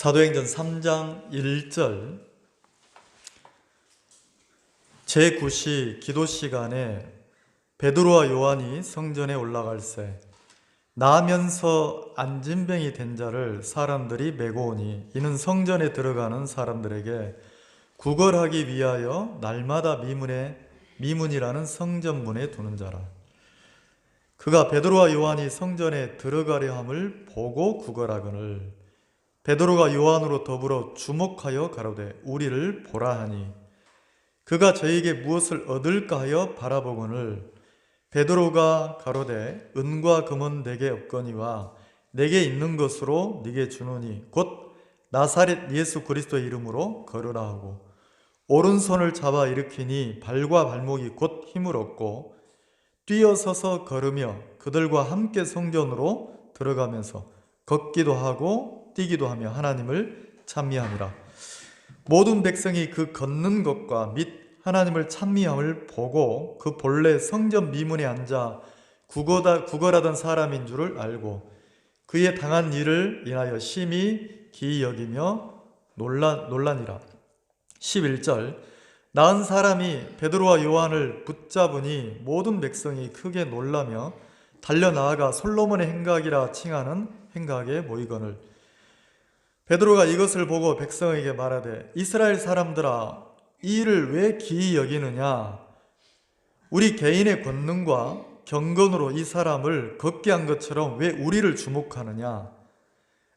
사도행전 3장 1절 제9시 기도 시간에 베드로와 요한이 성전에 올라갈새 나면서 안진뱅이 된 자를 사람들이 메고 오니 이는 성전에 들어가는 사람들에게 구걸하기 위하여 날마다 미문이라는 성전문에 두는 자라. 그가 베드로와 요한이 성전에 들어가려 함을 보고 구걸하거늘 베드로가 요한으로 더불어 주목하여 가로되 우리를 보라 하니 그가 저에게 무엇을 얻을까 하여 바라보거늘 베드로가 가로되 은과 금은 내게 없거니와 내게 있는 것으로 네게 주노니 곧 나사렛 예수 그리스도의 이름으로 걸으라 하고 오른손을 잡아 일으키니 발과 발목이 곧 힘을 얻고 뛰어서서 걸으며 그들과 함께 성전으로 들어가면서 걷기도 하고 뛰기도 하며 하나님을 찬미함이라. 모든 백성이 그 걷는 것과 및 하나님을 찬미함을 보고 그 본래 성전 미문에 앉아 구걸하던 사람인 줄을 알고 그의 당한 일을 인하여 심히 기이 여기며 놀라니라. 11절 나은 사람이 베드로와 요한을 붙잡으니 모든 백성이 크게 놀라며 달려나아가 솔로몬의 행각이라 칭하는 행각에 모이거늘 베드로가 이것을 보고 백성에게 말하되 이스라엘 사람들아 이 일을 왜 기이 여기느냐 우리 개인의 권능과 경건으로 이 사람을 걷게 한 것처럼 왜 우리를 주목하느냐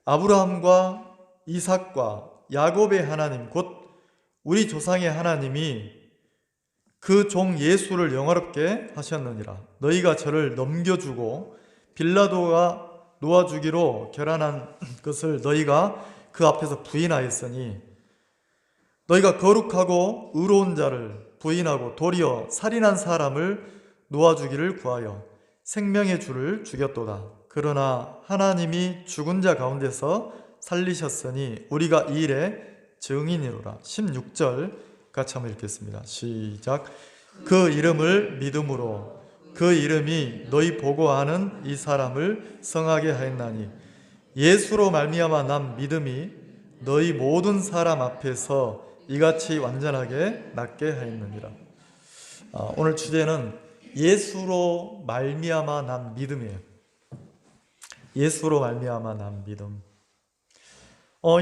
아브라함과 이삭과 야곱의 하나님 곧 우리 조상의 하나님이 그 종 예수를 영화롭게 하셨느니라. 너희가 저를 넘겨주고 빌라도가 놓아주기로 결단한 것을 너희가 그 앞에서 부인하였으니 너희가 거룩하고 의로운 자를 부인하고 도리어 살인한 사람을 놓아주기를 구하여 생명의 주를 죽였도다. 그러나 하나님이 죽은 자 가운데서 살리셨으니 우리가 이 일에 증인이로라. 16절 같이 한번 읽겠습니다. 시작. 그 이름을 믿음으로 그 이름이 너희 보고 아는 이 사람을 성하게 하였나니 예수로 말미암아 난 믿음이 너희 모든 사람 앞에서 이같이 완전하게 낫게 하였느니라. 오늘 주제는 예수로 말미암아 난 믿음이에요. 예수로 말미암아 난 믿음.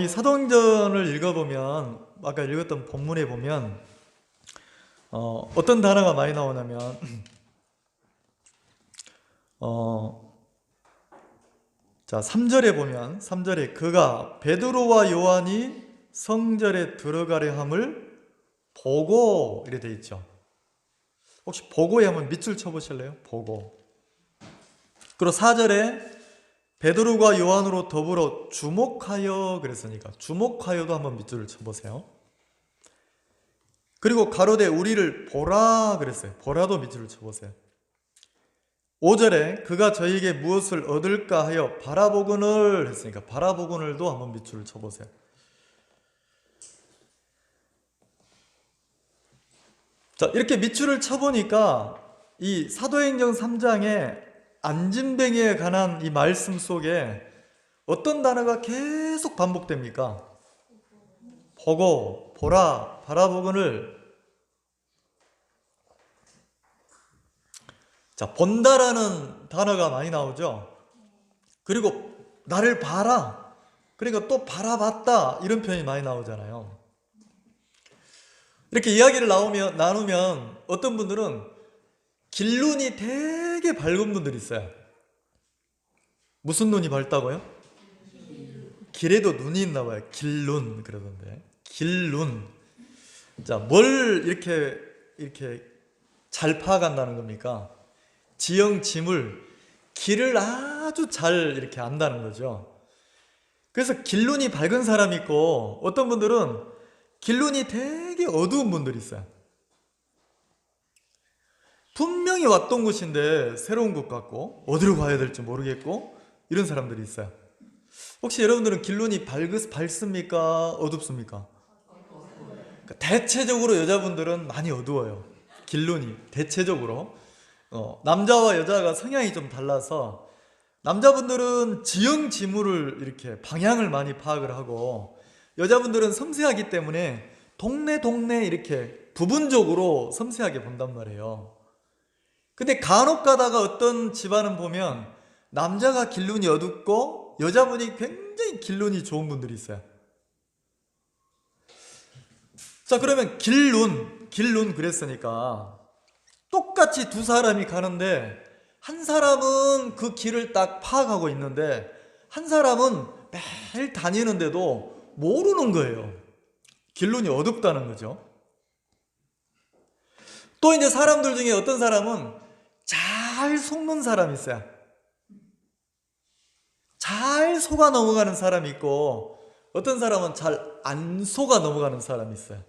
이 사도행전을 읽어보면 아까 읽었던 본문에 보면 어떤 단어가 많이 나오냐면 자 3절에 보면 3절에 그가 베드로와 요한이 성전에 들어가려 함을 보고 이렇게 되어 있죠. 혹시 보고에 한번 밑줄 쳐보실래요? 보고. 그리고 4절에 베드로가 요한으로 더불어 주목하여 그랬으니까 주목하여도 한번 밑줄을 쳐보세요. 그리고 가로되 우리를 보라 그랬어요. 보라도 밑줄을 쳐보세요. 5절에 그가 저에게 무엇을 얻을까 하여 바라보거늘 했으니까 바라보거늘도 한번 밑줄을 쳐보세요. 자, 이렇게 밑줄을 쳐보니까 이 사도행전 3장에 안진뱅이에 관한 이 말씀 속에 어떤 단어가 계속 반복됩니까? 보고, 보라, 바라보거늘. 자, 본다라는 단어가 많이 나오죠. 그리고 나를 봐라. 그리고 또 바라봤다. 이런 표현이 많이 나오잖아요. 이렇게 이야기를 나누면 어떤 분들은 길눈이 되게 밝은 분들이 있어요. 무슨 눈이 밝다고요? 길에도 눈이 있나 봐요. 길눈 그러던데. 길눈. 자, 뭘 이렇게 잘 파악한다는 겁니까? 지형, 지물, 길을 아주 잘 이렇게 안다는 거죠. 그래서 길눈이 밝은 사람이 있고 어떤 분들은 길눈이 되게 어두운 분들이 있어요. 분명히 왔던 곳인데 새로운 곳 같고 어디로 가야 될지 모르겠고 이런 사람들이 있어요. 혹시 여러분들은 길눈이 밝습니까? 어둡습니까? 대체적으로 여자분들은 많이 어두워요. 길눈이 대체적으로 남자와 여자가 성향이 좀 달라서 남자분들은 지형 지물을 이렇게 방향을 많이 파악을 하고 여자분들은 섬세하기 때문에 동네 이렇게 부분적으로 섬세하게 본단 말이에요. 근데 간혹 가다가 어떤 집안은 보면 남자가 길눈이 어둡고 여자분이 굉장히 길눈이 좋은 분들이 있어요. 자, 그러면 길눈 그랬으니까 똑같이 두 사람이 가는데 한 사람은 그 길을 딱 파악하고 있는데 한 사람은 매일 다니는데도 모르는 거예요. 길눈이 어둡다는 거죠. 또 이제 사람들 중에 어떤 사람은 잘 속는 사람이 있어요. 잘 속아 넘어가는 사람이 있고 어떤 사람은 잘 안 속아 넘어가는 사람이 있어요.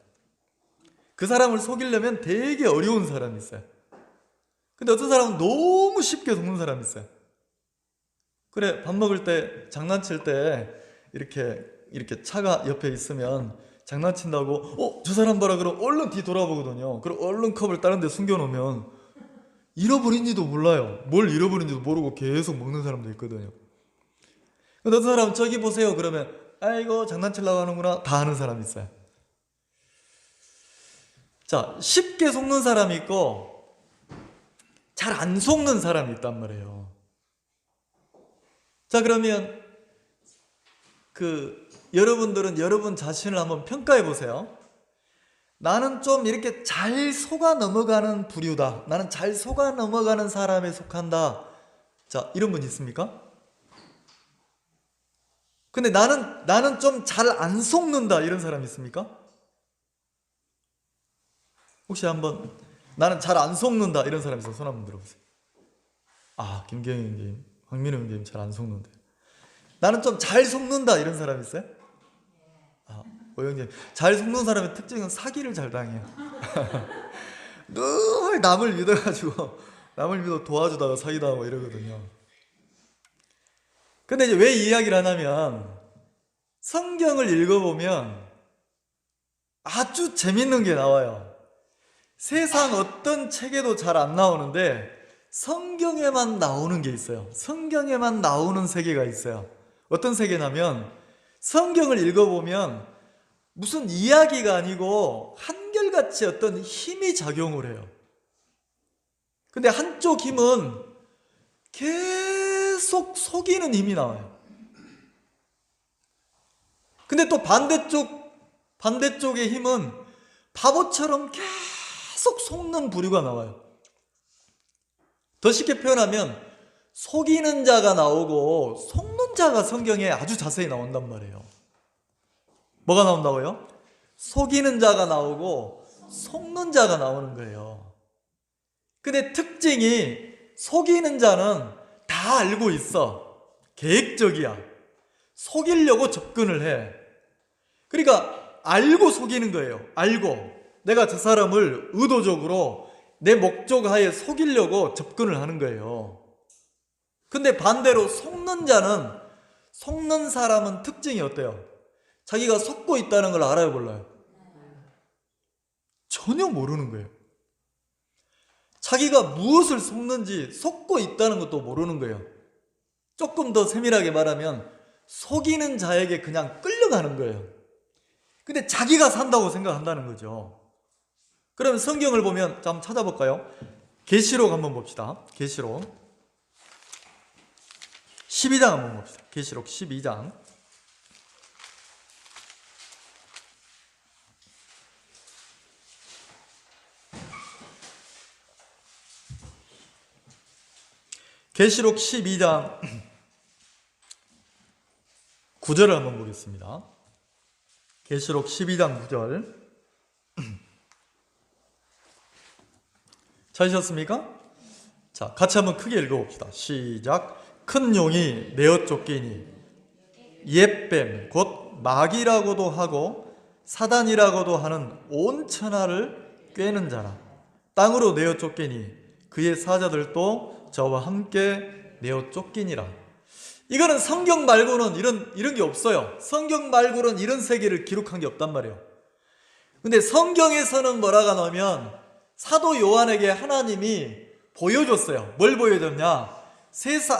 그 사람을 속이려면 되게 어려운 사람이 있어요. 근데 어떤 사람은 너무 쉽게 속는 사람이 있어요. 그래, 밥 먹을 때 장난칠 때 이렇게 차가 옆에 있으면 장난친다고 저 사람 봐라 그럼 얼른 뒤 돌아보거든요. 그럼 얼른 컵을 다른 데 숨겨놓으면 잃어버린지도 몰라요. 뭘 잃어버린지도 모르고 계속 먹는 사람도 있거든요. 근데 어떤 사람은 저기 보세요 그러면 아이고 장난치려고 하는구나 다 아는 사람이 있어요. 자, 쉽게 속는 사람이 있고 잘 안 속는 사람이 있단 말이에요. 자, 그러면 여러분들은 여러분 자신을 한번 평가해 보세요. 나는 좀 이렇게 잘 속아 넘어가는 부류다. 나는 잘 속아 넘어가는 사람에 속한다. 자, 이런 분 있습니까? 근데 나는 좀 잘 안 속는다. 이런 사람 있습니까? 혹시 한번 나는 잘 안 속는다. 이런 사람 있어요? 손 한번 들어보세요. 아, 김경희 형님, 황민호 형님 잘 안 속는데. 나는 좀 잘 속는다. 이런 사람 있어요? 아, 오영님, 잘 속는 사람의 특징은 사기를 잘 당해요. 늘 남을 믿어가지고 남을 믿어 도와주다가 사기당하고 이러거든요. 근데 이제 왜 이 이야기를 하냐면 성경을 읽어보면 아주 재밌는 게 나와요. 세상 어떤 책에도 잘 안 나오는데 성경에만 나오는 게 있어요. 성경에만 나오는 세계가 있어요. 어떤 세계냐면 성경을 읽어보면 무슨 이야기가 아니고 한결같이 어떤 힘이 작용을 해요. 근데 한쪽 힘은 계속 속이는 힘이 나와요. 근데 또 반대쪽의 힘은 바보처럼 계속 속는 부류가 나와요. 더 쉽게 표현하면 속이는 자가 나오고 속는 자가 성경에 아주 자세히 나온단 말이에요. 뭐가 나온다고요? 속이는 자가 나오고 속는 자가 나오는 거예요. 근데 특징이 속이는 자는 다 알고 있어. 계획적이야. 속이려고 접근을 해. 그러니까 알고 속이는 거예요. 알고 내가 저 사람을 의도적으로 내 목적하에 속이려고 접근을 하는 거예요. 근데 반대로 속는 자는, 속는 사람은 특징이 어때요? 자기가 속고 있다는 걸 알아요, 몰라요? 전혀 모르는 거예요. 자기가 무엇을 속는지 속고 있다는 것도 모르는 거예요. 조금 더 세밀하게 말하면 속이는 자에게 그냥 끌려가는 거예요. 근데 자기가 산다고 생각한다는 거죠. 그러면 성경을 보면 한번 찾아볼까요? 계시록 한번 봅시다. 계시록 12장 한번 봅시다. 계시록 12장. 계시록 12장 9절을 한번 보겠습니다. 계시록 12장 9절. 찾으셨습니까? 자, 같이 한번 크게 읽어봅시다. 시작. 큰 용이 내어 쫓기니 옛뱀 곧 마귀라고도 하고 사단이라고도 하는 온 천하를 꿰는 자라. 땅으로 내어 쫓기니 그의 사자들도 저와 함께 내어 쫓기니라. 이거는 성경 말고는 이런 게 없어요. 성경 말고는 이런 세계를 기록한 게 없단 말이에요. 근데 성경에서는 뭐라고 하냐면 사도 요한에게 하나님이 보여줬어요. 뭘 보여줬냐?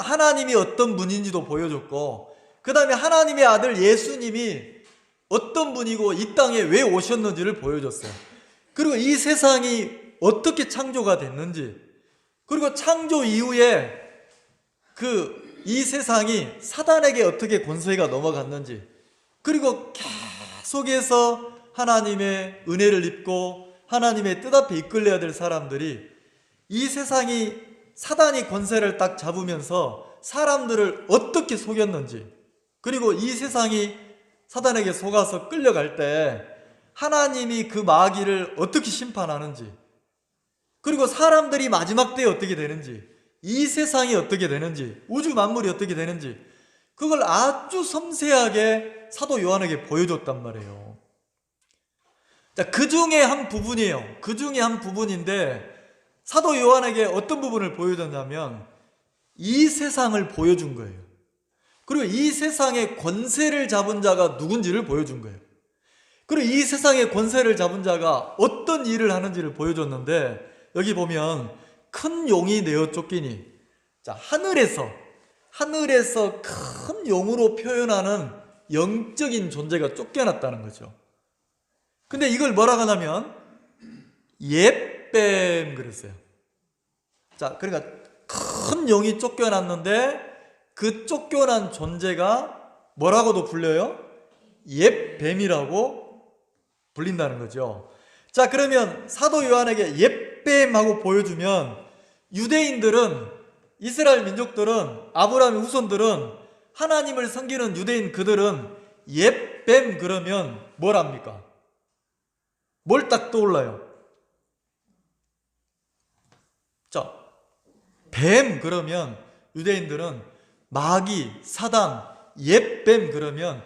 하나님이 어떤 분인지도 보여줬고, 그 다음에 하나님의 아들 예수님이 어떤 분이고 이 땅에 왜 오셨는지를 보여줬어요. 그리고 이 세상이 어떻게 창조가 됐는지, 그리고 창조 이후에 이 세상이 사단에게 어떻게 권세가 넘어갔는지, 그리고 계속해서 하나님의 은혜를 입고 하나님의 뜻 앞에 이끌려야 될 사람들이 이 세상이 사단이 권세를 딱 잡으면서 사람들을 어떻게 속였는지, 그리고 이 세상이 사단에게 속아서 끌려갈 때 하나님이 그 마귀를 어떻게 심판하는지, 그리고 사람들이 마지막 때에 어떻게 되는지, 이 세상이 어떻게 되는지, 우주 만물이 어떻게 되는지, 그걸 아주 섬세하게 사도 요한에게 보여줬단 말이에요. 자, 그 중에 한 부분이에요. 그 중에 한 부분인데 사도 요한에게 어떤 부분을 보여줬냐면 이 세상을 보여준 거예요. 그리고 이 세상의 권세를 잡은 자가 누군지를 보여준 거예요. 그리고 이 세상의 권세를 잡은 자가 어떤 일을 하는지를 보여줬는데, 여기 보면 큰 용이 내어 쫓기니, 자, 하늘에서 큰 용으로 표현하는 영적인 존재가 쫓겨났다는 거죠. 근데 이걸 뭐라고 하냐면 옛뱀 그랬어요. 자, 그러니까 큰 용이 쫓겨났는데 그 쫓겨난 존재가 뭐라고도 불려요? 옛뱀이라고 불린다는 거죠. 자, 그러면 사도 요한에게 옛뱀하고 보여주면 유대인들은, 이스라엘 민족들은, 아브라함의 후손들은, 하나님을 섬기는 유대인 그들은 옛뱀 그러면 뭘 합니까? 뭘 딱 떠올라요? 자, 뱀 그러면 유대인들은 마귀, 사단, 옛뱀 그러면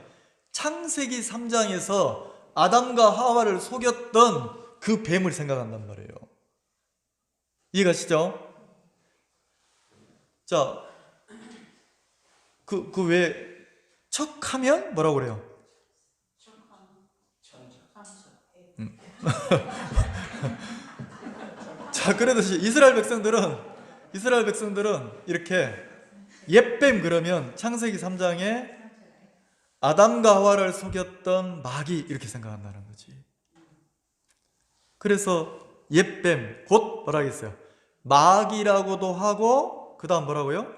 창세기 3장에서 아담과 하와를 속였던 그 뱀을 생각한단 말이에요. 이해가시죠? 자, 왜 척하면 뭐라고 그래요? 자, 그러듯이 이스라엘 백성들은 이렇게 옛뱀 그러면 창세기 3장에 아담과 하와를 속였던 마귀 이렇게 생각한다는 거지. 그래서 옛뱀 곧 뭐라고 했어요? 마귀라고도 하고 그 다음 뭐라고요?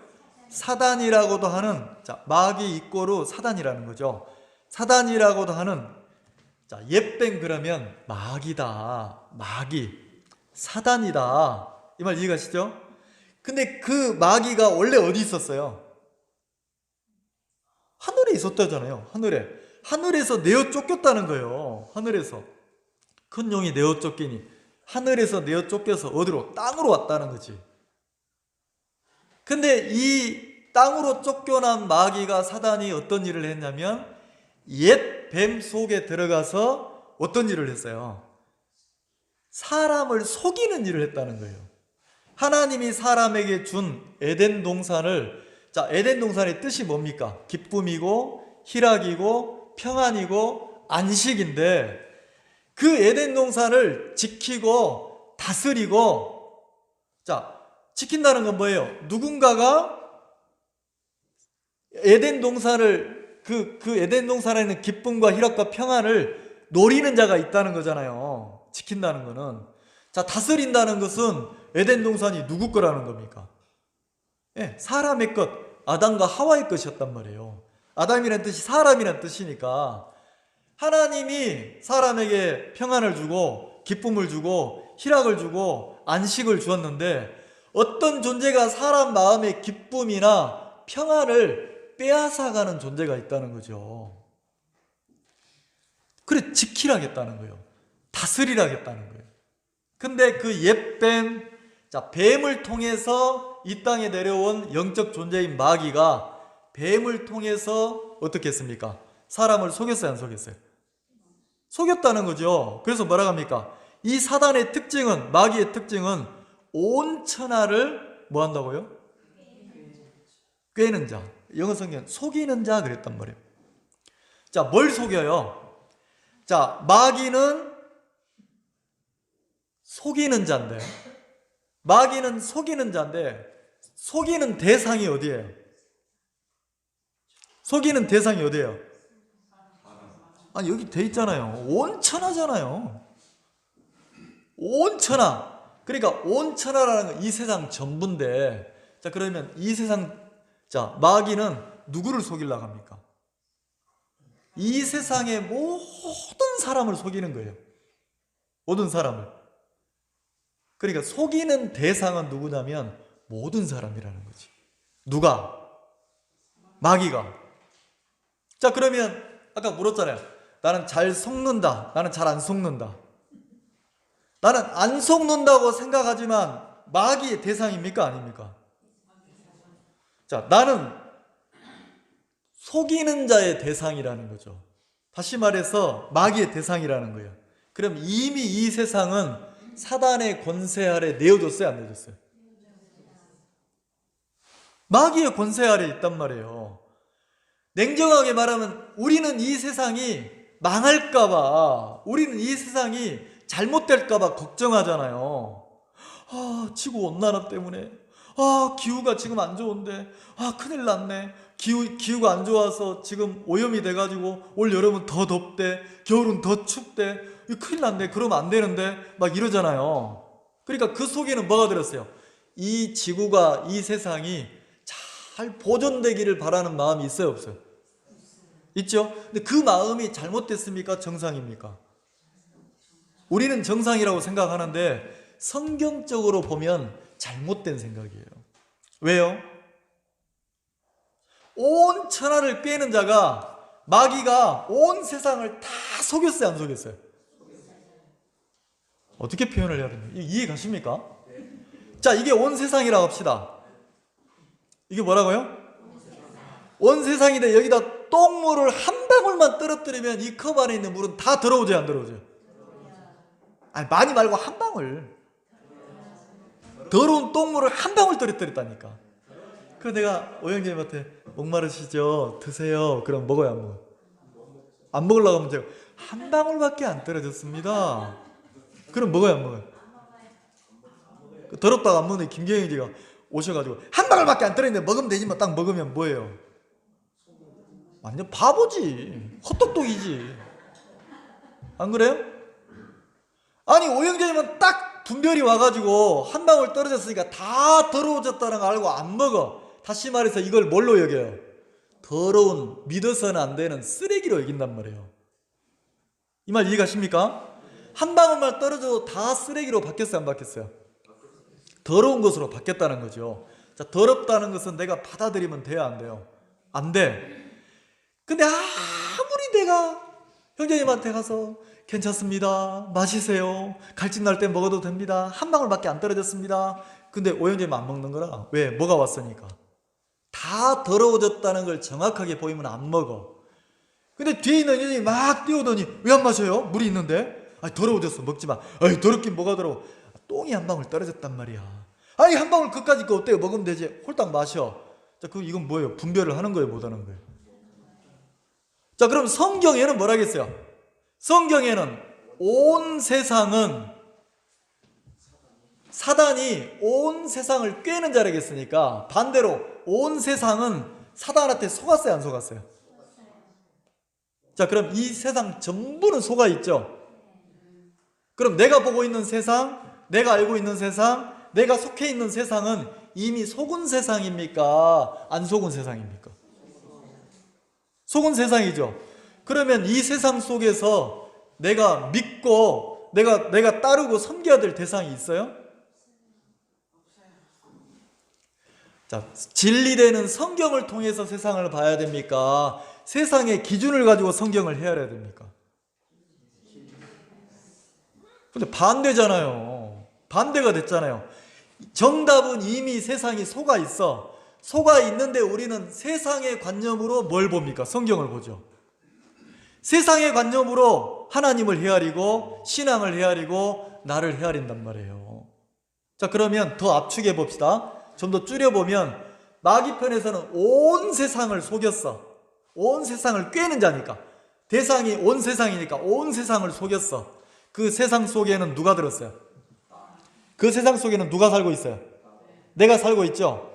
사단이라고도 하는, 자, 마귀 이꼬르 사단이라는 거죠. 사단이라고도 하는, 자, 옛뱀 그러면 마귀다, 마귀, 사단이다, 이 말 이해가시죠? 근데 그 마귀가 원래 어디 있었어요? 하늘에 있었다잖아요. 하늘에서 내어 쫓겼다는 거예요. 하늘에서 큰 용이 내어 쫓기니, 하늘에서 내어 쫓겨서 어디로? 땅으로 왔다는 거지. 근데 이 땅으로 쫓겨난 마귀가, 사단이 어떤 일을 했냐면 옛 뱀 속에 들어가서 어떤 일을 했어요? 사람을 속이는 일을 했다는 거예요. 하나님이 사람에게 준 에덴 동산을, 자, 에덴 동산의 뜻이 뭡니까? 기쁨이고 희락이고 평안이고 안식인데, 그 에덴 동산을 지키고 다스리고, 자, 지킨다는 건 뭐예요? 누군가가 에덴 동산을, 그 에덴 동산에 있는 기쁨과 희락과 평안을 노리는 자가 있다는 거잖아요. 지킨다는 거는. 자, 다스린다는 것은 에덴 동산이 누구 거라는 겁니까? 예, 사람의 것, 아담과 하와의 것이었단 말이에요. 아담이라는 뜻이 사람이라는 뜻이니까 하나님이 사람에게 평안을 주고 기쁨을 주고 희락을 주고 안식을 주었는데, 어떤 존재가 사람 마음의 기쁨이나 평안을 빼앗아가는 존재가 있다는 거죠. 그래, 지키라겠다는 거예요. 다스리라겠다는 거예요. 근데 그 옛뱀, 자, 뱀을 통해서 이 땅에 내려온 영적 존재인 마귀가 뱀을 통해서 어떻게 했습니까? 사람을 속였어요, 안 속였어요? 속였다는 거죠. 그래서 뭐라고 합니까? 이 사단의 특징은, 마귀의 특징은 온 천하를 뭐 한다고요? 꿰는 자. 영어 성경 속이는 자 그랬단 말이에요. 자, 뭘 속여요? 자, 마귀는 속이는 자인데, 마귀는 속이는 자인데, 속이는 대상이 어디예요? 속이는 대상이 어디예요? 아니 여기 돼 있잖아요. 온천하잖아요. 온천하. 그러니까 온천하라는 건 이 세상 전부인데, 자 그러면 이 세상, 자 마귀는 누구를 속이려고 합니까? 이 세상의 모든 사람을 속이는 거예요. 모든 사람을. 그러니까 속이는 대상은 누구냐면 모든 사람이라는 거지. 누가? 마귀가. 자 그러면 아까 물었잖아요. 나는 잘 속는다, 나는 잘 안 속는다. 나는 안 속는다고 생각하지만 마귀의 대상입니까? 아닙니까? 자, 나는 속이는 자의 대상이라는 거죠. 다시 말해서 마귀의 대상이라는 거예요. 그럼 이미 이 세상은 사단의 권세 아래 내어줬어요? 안 내어줬어요? 마귀의 권세 아래 있단 말이에요. 냉정하게 말하면 우리는 이 세상이 망할까봐, 우리는 이 세상이 잘못될까봐 걱정하잖아요. 아, 지구온난화 때문에, 아, 기후가 지금 안 좋은데, 아, 큰일 났네. 기후가 안 좋아서 지금 오염이 돼가지고 올 여름은 더 덥대, 겨울은 더 춥대, 큰일 났네. 그러면 안 되는데, 막 이러잖아요. 그러니까 그 속에는 뭐가 들었어요? 이 지구가, 이 세상이 잘 보존되기를 바라는 마음이 있어요, 없어요? 있죠? 근데 그 마음이 잘못됐습니까? 정상입니까? 우리는 정상이라고 생각하는데 성경적으로 보면 잘못된 생각이에요. 왜요? 온 천하를 꿰는 자가, 마귀가 온 세상을 다 속였어요, 안 속였어요? 어떻게 표현을 해야 됩니까? 이해 가십니까? 자, 이게 온 세상이라고 합시다. 이게 뭐라고요? 온 세상인데 여기다 똥물을 한 방울만 떨어뜨리면 이 컵 안에 있는 물은 다 들어오죠, 안 들어오죠? 아니, 많이 말고 한 방울. 더러운 똥물을 한 방울 떨어뜨렸다니까. 그래서 내가 오영재님한테 목마르시죠? 드세요. 그럼 먹어요, 안 먹어요? 안 먹으려고 하면 제가 한 방울밖에 안 떨어졌습니다. 그럼 먹어요, 안 먹어요? 더럽다고 안 먹는 김경희지가 오셔가지고 한 방울밖에 안 떨어졌는데 먹으면 되지 뭐. 딱 먹으면 뭐예요? 완전 바보지. 헛똑똑이지. 안 그래요? 아니, 오영재님은 딱 분별이 와가지고 한 방울 떨어졌으니까 다 더러워졌다는 거 알고 안 먹어. 다시 말해서 이걸 뭘로 여겨요? 더러운, 믿어서는 안 되는 쓰레기로 여긴단 말이에요. 이 말 이해가십니까? 한 방울만 떨어져도 다 쓰레기로 바뀌었어요, 안 바뀌었어요? 더러운 것으로 바뀌었다는 거죠. 자, 더럽다는 것은 내가 받아들이면 돼요, 안 돼요? 안 돼. 근데 아무리 내가 형제님한테 가서 괜찮습니다, 마시세요, 갈증 날 때 먹어도 됩니다, 한 방울밖에 안 떨어졌습니다. 근데 오형제님 안 먹는 거라. 왜? 뭐가 왔으니까. 다 더러워졌다는 걸 정확하게 보이면 안 먹어. 근데 뒤에 있는 형제님이 막 뛰어오더니 왜 안 마셔요? 물이 있는데. 아니, 더러워졌어, 먹지 마. 아이, 더럽긴 뭐가 더러워. 똥이 한 방울 떨어졌단 말이야. 아니, 한 방울 그까짓 거 어때요? 먹으면 되지. 홀딱 마셔. 자, 그럼 이건 뭐예요? 분별을 하는 거예요, 못 하는 거예요? 자, 그럼 성경에는 뭐라 하겠어요? 성경에는 온 세상은, 사단이 온 세상을 꿰는 자라고 했으니까 반대로 온 세상은 사단한테 속았어요, 안 속았어요? 자, 그럼 이 세상 전부는 속아 있죠? 그럼 내가 보고 있는 세상, 내가 알고 있는 세상, 내가 속해 있는 세상은 이미 속은 세상입니까? 안 속은 세상입니까? 속은 세상이죠. 그러면 이 세상 속에서 내가 믿고 내가 따르고 섬겨야 될 대상이 있어요? 자, 진리되는 성경을 통해서 세상을 봐야 됩니까? 세상의 기준을 가지고 성경을 헤아려야 됩니까? 근데 반대잖아요. 반대가 됐잖아요. 정답은 이미 세상이 속아 있어. 속아 있는데 우리는 세상의 관념으로 뭘 봅니까? 성경을 보죠. 세상의 관념으로 하나님을 헤아리고 신앙을 헤아리고 나를 헤아린단 말이에요. 자, 그러면 더 압축해 봅시다. 좀 더 줄여보면 마귀 편에서는 온 세상을 속였어. 온 세상을 꿰는 자니까. 대상이 온 세상이니까 온 세상을 속였어. 그 세상 속에는 누가 들었어요? 그 세상 속에는 누가 살고 있어요? 내가 살고 있죠.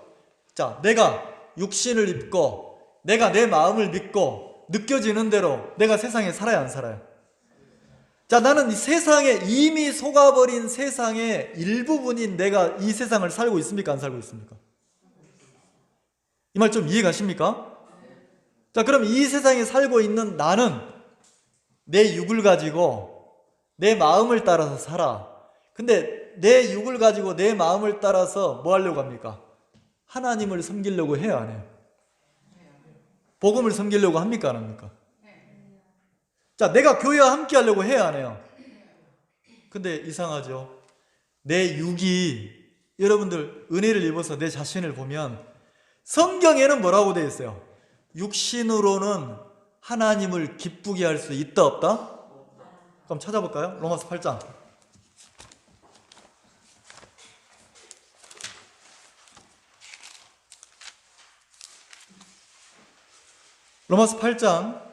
자, 내가 육신을 입고 내가 내 마음을 믿고 느껴지는 대로 내가 세상에 살아야 안 살아요? 자, 나는 이 세상에 이미 속아버린 세상의 일부분인 내가 이 세상을 살고 있습니까? 안 살고 있습니까? 이 말 좀 이해 가십니까? 자, 그럼 이 세상에 살고 있는 나는 내 육을 가지고 내 마음을 따라서 살아. 근데 내 육을 가지고 내 마음을 따라서 뭐 하려고 합니까? 하나님을 섬기려고 해요, 안 해요? 복음을 섬기려고 합니까, 안 합니까? 자, 내가 교회와 함께 하려고 해요, 안 해요? 근데 이상하죠? 내 육이, 여러분들 은혜를 입어서 내 자신을 보면 성경에는 뭐라고 되어 있어요? 육신으로는 하나님을 기쁘게 할 수 있다, 없다? 그럼 찾아볼까요? 로마서 8장. 로마서 8장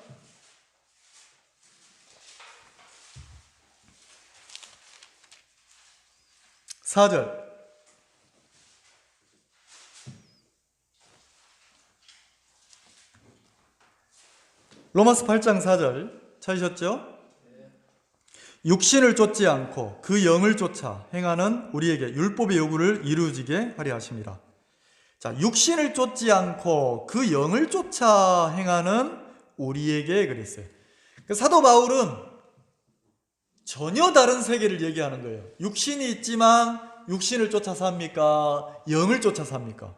4절. 로마서 8장 4절 찾으셨죠? 육신을 쫓지 않고 그 영을 쫓아 행하는 우리에게 율법의 요구를 이루어지게 하려 하십니다. 자, 육신을 쫓지 않고 그 영을 쫓아 행하는 우리에게 그랬어요. 사도 바울은 전혀 다른 세계를 얘기하는 거예요. 육신이 있지만 육신을 쫓아 삽니까? 영을 쫓아 삽니까?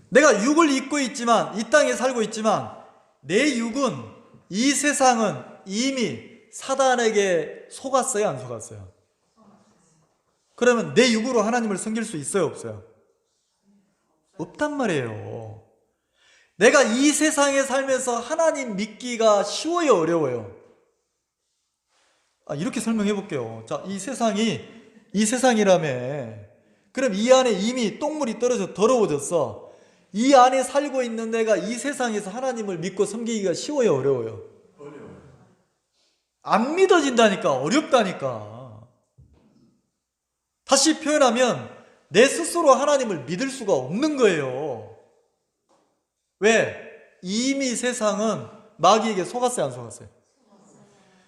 내가 육을 입고 있지만, 이 땅에 살고 있지만 내 육은, 이 세상은 이미 사단에게 속았어요, 안 속았어요? 그러면 내 육으로 하나님을 섬길 수 있어요, 없어요? 없단 말이에요. 내가 이 세상에 살면서 하나님 믿기가 쉬워요, 어려워요? 이렇게 설명해 볼게요. 자, 이 세상이라며. 그럼 이 안에 이미 똥물이 떨어져 더러워졌어. 이 안에 살고 있는 내가 이 세상에서 하나님을 믿고 섬기기가 쉬워요, 어려워요? 안 믿어진다니까, 어렵다니까. 다시 표현하면 내 스스로 하나님을 믿을 수가 없는 거예요. 왜? 이미 세상은 마귀에게 속았어요, 안 속았어요?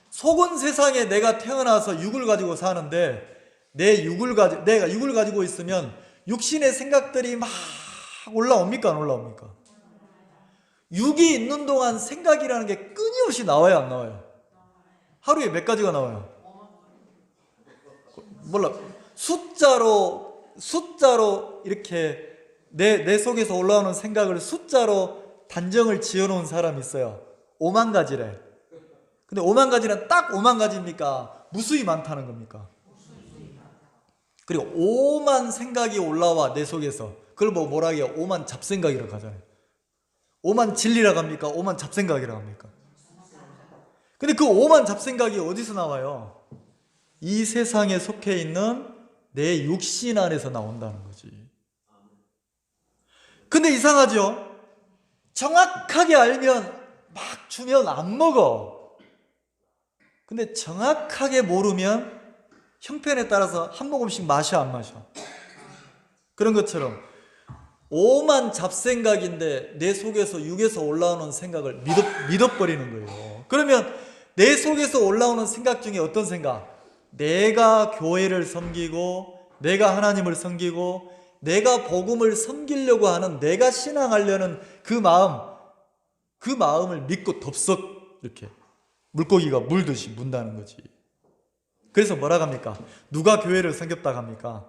속은 세상에 내가 태어나서 육을 가지고 사는데 내가 육을 가지고 있으면 육신의 생각들이 막 올라옵니까, 안 올라옵니까? 육이 있는 동안 생각이라는 게 끊임없이 나와요, 안 나와요? 하루에 몇 가지가 나와요? 몰라. 숫자로 이렇게 내 속에서 올라오는 생각을 숫자로 단정을 지어놓은 사람이 있어요. 5만 가지래. 근데 5만 가지는 딱 5만 가지입니까? 무수히 많다는 겁니까? 그리고 5만 생각이 올라와, 내 속에서. 그걸 뭐라 해요? 5만 잡생각이라고 하잖아요. 5만 진리라고 합니까? 5만 잡생각이라고 합니까? 근데 그 5만 잡생각이 어디서 나와요? 이 세상에 속해 있는 내 육신 안에서 나온다는 거지. 근데 이상하죠? 정확하게 알면 막 주면 안 먹어. 근데 정확하게 모르면 형편에 따라서 한 모금씩 마셔, 안 마셔? 그런 것처럼 5만 잡생각인데 내 속에서 육에서 올라오는 생각을 믿어버리는 거예요. 그러면 내 속에서 올라오는 생각 중에 어떤 생각? 내가 교회를 섬기고, 내가 하나님을 섬기고, 내가 복음을 섬기려고 하는, 내가 신앙하려는 그 마음을 믿고 덥석 이렇게 물고기가 물듯이 문다는 거지. 그래서 뭐라고 합니까? 누가 교회를 섬겼다고 합니까?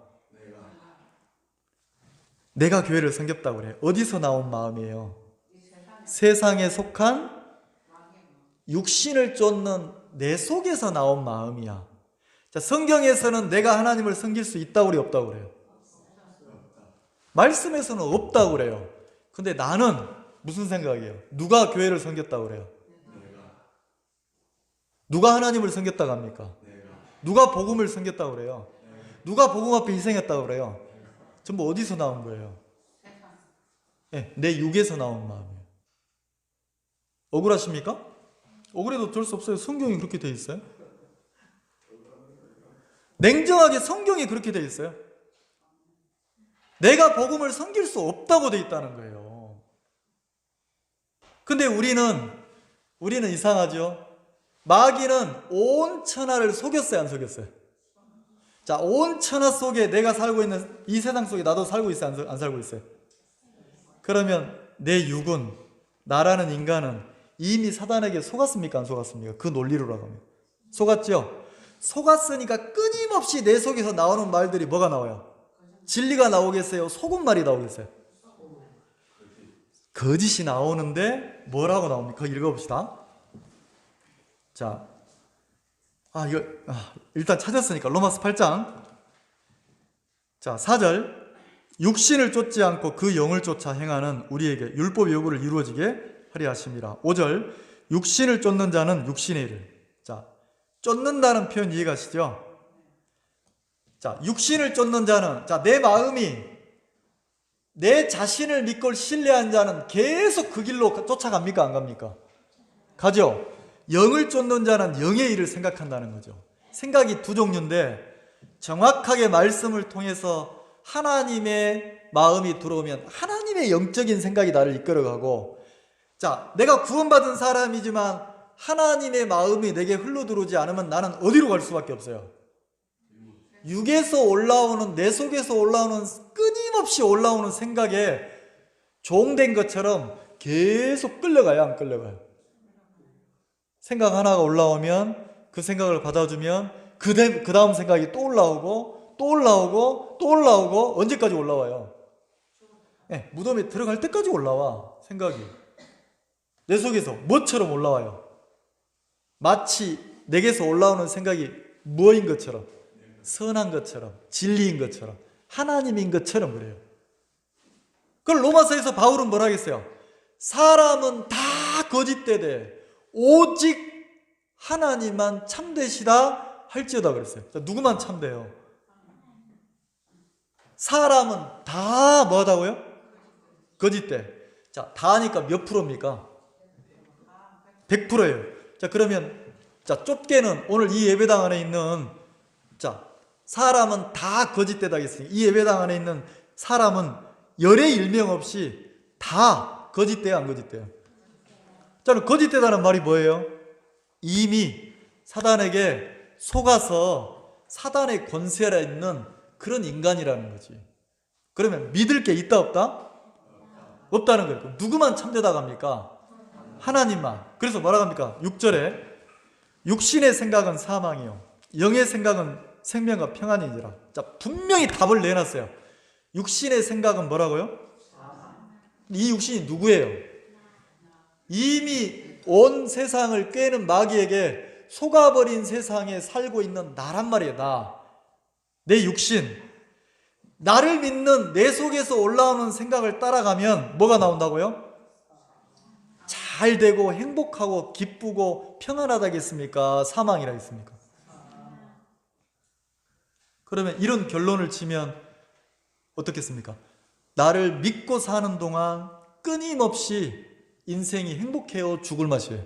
내가 교회를 섬겼다고 그래요. 어디서 나온 마음이에요? 세상에 속한 육신을 쫓는 내 속에서 나온 마음이야. 자, 성경에서는 내가 하나님을 섬길 수 있다고 그래요, 없다고 그래요? 말씀에서는 없다고 그래요. 근데 나는 무슨 생각이에요? 누가 교회를 섬겼다고 그래요? 누가 하나님을 섬겼다고 합니까? 누가 복음을 섬겼다고 그래요? 누가 복음 앞에 희생했다고 그래요? 전부 어디서 나온 거예요? 네, 내 육에서 나온 마음이에요. 억울하십니까? 억울해도 어쩔 수 없어요. 성경이 그렇게 돼 있어요. 냉정하게 성경이 그렇게 돼 있어요. 내가 복음을 섬길 수 없다고 돼 있다는 거예요. 근데 우리는 이상하죠. 마귀는 온 천하를 속였어요, 안 속였어요? 자, 온 천하 속에 내가 살고 있는 이 세상 속에 나도 살고 있어요, 안 살고 있어요? 그러면 내 육은, 나라는 인간은 이미 사단에게 속았습니까, 안 속았습니까? 그 논리로라고 하면 속았죠. 속았으니까 끊임없이 내 속에서 나오는 말들이 뭐가 나와요? 진리가 나오겠어요? 속은말이 나오겠어요? 거짓이 나오는데 뭐라고 나옵니까? 읽어봅시다. 자, 일단 찾았으니까 로마서 8장. 자, 4절. 육신을 쫓지 않고 그 영을 쫓아 행하는 우리에게 율법의 요구를 이루어지게 하려 하심이라. 5절. 육신을 쫓는 자는 육신의 일을. 자, 쫓는다는 표현 이해가시죠? 자, 육신을 쫓는 자는, 자, 내 마음이 내 자신을 믿고 신뢰한 자는 계속 그 길로 쫓아갑니까, 안 갑니까? 가죠. 영을 쫓는 자는 영의 일을 생각한다는 거죠. 생각이 두 종류인데 정확하게 말씀을 통해서 하나님의 마음이 들어오면 하나님의 영적인 생각이 나를 이끌어가고, 자, 내가 구원받은 사람이지만 하나님의 마음이 내게 흘러들어오지 않으면 나는 어디로 갈 수밖에 없어요? 육에서 올라오는, 내 속에서 올라오는, 끊임없이 올라오는 생각에 종된 것처럼 계속 끌려가요, 안 끌려가요? 생각 하나가 올라오면 그 생각을 받아주면 그 다음 생각이 또 올라오고 또 올라오고 또 올라오고 언제까지 올라와요? 네, 무덤에 들어갈 때까지 올라와. 생각이 내 속에서 뭐처럼 올라와요? 마치 내게서 올라오는 생각이 뭐인 것처럼, 선한 것처럼, 진리인 것처럼, 하나님인 것처럼 그래요. 그걸 로마서에서 바울은 뭐라 하겠어요? 사람은 다 거짓되되 오직 하나님만 참되시다 할지어다 그랬어요. 자, 누구만 참돼요? 사람은 다 뭐하다고요? 거짓돼. 자, 다 하니까 몇 프로입니까? 100%예요. 자, 그러면 자, 좁게는 오늘 이 예배당 안에 있는, 자, 사람은 다 거짓되다 하겠으니 이 예배당 안에 있는 사람은 열의 일명 없이 다 거짓돼요, 안 거짓돼요? 자, 거짓되다는 말이 뭐예요? 이미 사단에게 속아서 사단의 권세 아래 있는 그런 인간이라는 거지. 그러면 믿을 게 있다 없다? 없다는 거예요. 누구만 참되다 갑니까? 하나님만. 그래서 뭐라 합니까? 6절에 육신의 생각은 사망이요 영의 생각은 생명과 평안이니라. 자, 분명히 답을 내놨어요. 육신의 생각은 뭐라고요? 이 육신이 누구예요? 이미 온 세상을 꿰는 마귀에게 속아버린 세상에 살고 있는 나란 말이에요. 내 육신, 나를 믿는 내 속에서 올라오는 생각을 따라가면 뭐가 나온다고요? 잘 되고 행복하고 기쁘고 평안하다겠습니까? 사망이라 했습니까? 그러면 이런 결론을 치면 어떻겠습니까? 나를 믿고 사는 동안 끊임없이 인생이 행복해요, 죽을 맛이에요?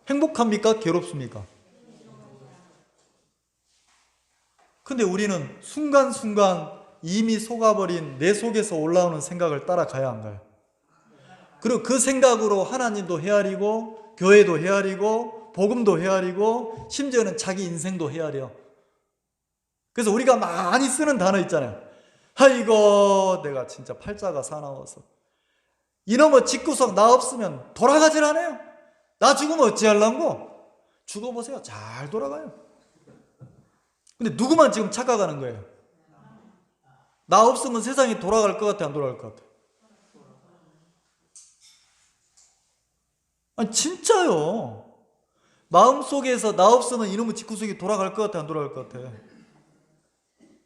행복합니까? 괴롭습니까? 근데 우리는 순간순간 이미 속아버린 내 속에서 올라오는 생각을 따라가야 안 가요? 그리고 그 생각으로 하나님도 헤아리고 교회도 헤아리고 복음도 헤아리고 심지어는 자기 인생도 헤아려. 그래서 우리가 많이 쓰는 단어 있잖아요. 아이고 내가 진짜 팔자가 사나워서 이놈의 집구석 나 없으면 돌아가질 않아요. 나 죽으면 어찌하려고? 죽어보세요. 잘 돌아가요. 근데 누구만 지금 착각하는 거예요? 나 없으면 세상이 돌아갈 것 같아, 안 돌아갈 것 같아? 아니 진짜요. 마음속에서 나 없으면 이놈의 집구석이 돌아갈 것 같아, 안 돌아갈 것 같아?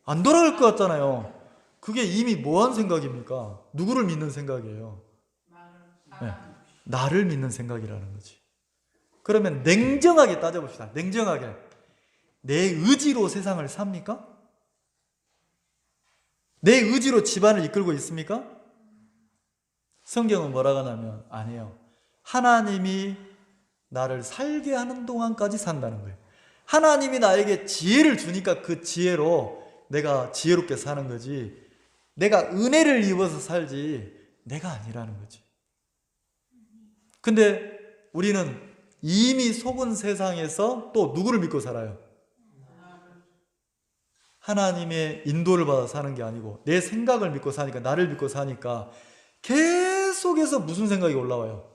안 돌아갈 것 같잖아요. 그게 이미 뭐한 생각입니까? 누구를 믿는 생각이에요? 네, 나를 믿는 생각이라는 거지. 그러면 냉정하게 따져봅시다. 냉정하게. 내 의지로 세상을 삽니까? 내 의지로 집안을 이끌고 있습니까? 성경은 뭐라고 하냐면 아니에요. 하나님이 나를 살게 하는 동안까지 산다는 거예요. 하나님이 나에게 지혜를 주니까 그 지혜로 내가 지혜롭게 사는 거지, 내가 은혜를 입어서 살지 내가 아니라는 거지. 근데 우리는 이미 속은 세상에서 또 누구를 믿고 살아요? 하나님의 인도를 받아 사는 게 아니고 내 생각을 믿고 사니까, 나를 믿고 사니까 계속해서 무슨 생각이 올라와요?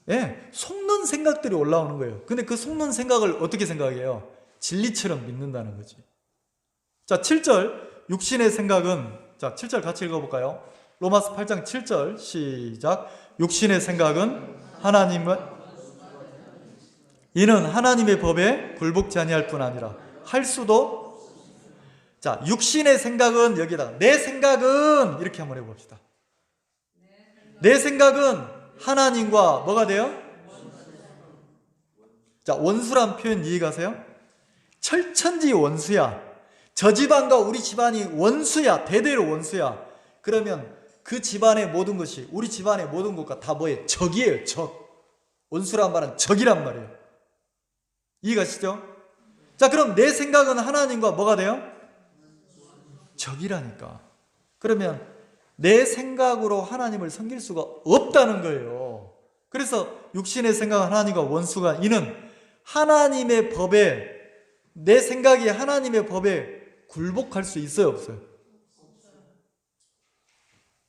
예, 속는 생각들이 올라오는 거예요. 근데 그 속는 생각을 어떻게 생각해요? 진리처럼 믿는다는 거지. 자, 7절 육신의 생각은, 자 7절 같이 읽어볼까요? 로마서 8장 7절 시작. 육신의 생각은 하나님을, 이는 하나님의 법에 굴복지 아니할 뿐 아니라 할 수도. 자, 육신의 생각은 여기다가 내 생각은 이렇게 한번 해봅시다. 내 생각은 하나님과 뭐가 돼요? 자, 원수란 표현 이해가세요? 철천지 원수야. 저 집안과 우리 집안이 원수야. 대대로 원수야. 그러면 그 집안의 모든 것이, 우리 집안의 모든 것과 다 뭐예요? 적이에요. 적. 원수란 말은 적이란 말이에요. 이해가시죠? 자, 그럼 내 생각은 하나님과 뭐가 돼요? 적이라니까. 그러면 내 생각으로 하나님을 섬길 수가 없다는 거예요. 그래서 육신의 생각은 하나님과 원수가, 이는 하나님의 법에, 내 생각이 하나님의 법에 굴복할 수 있어요, 없어요?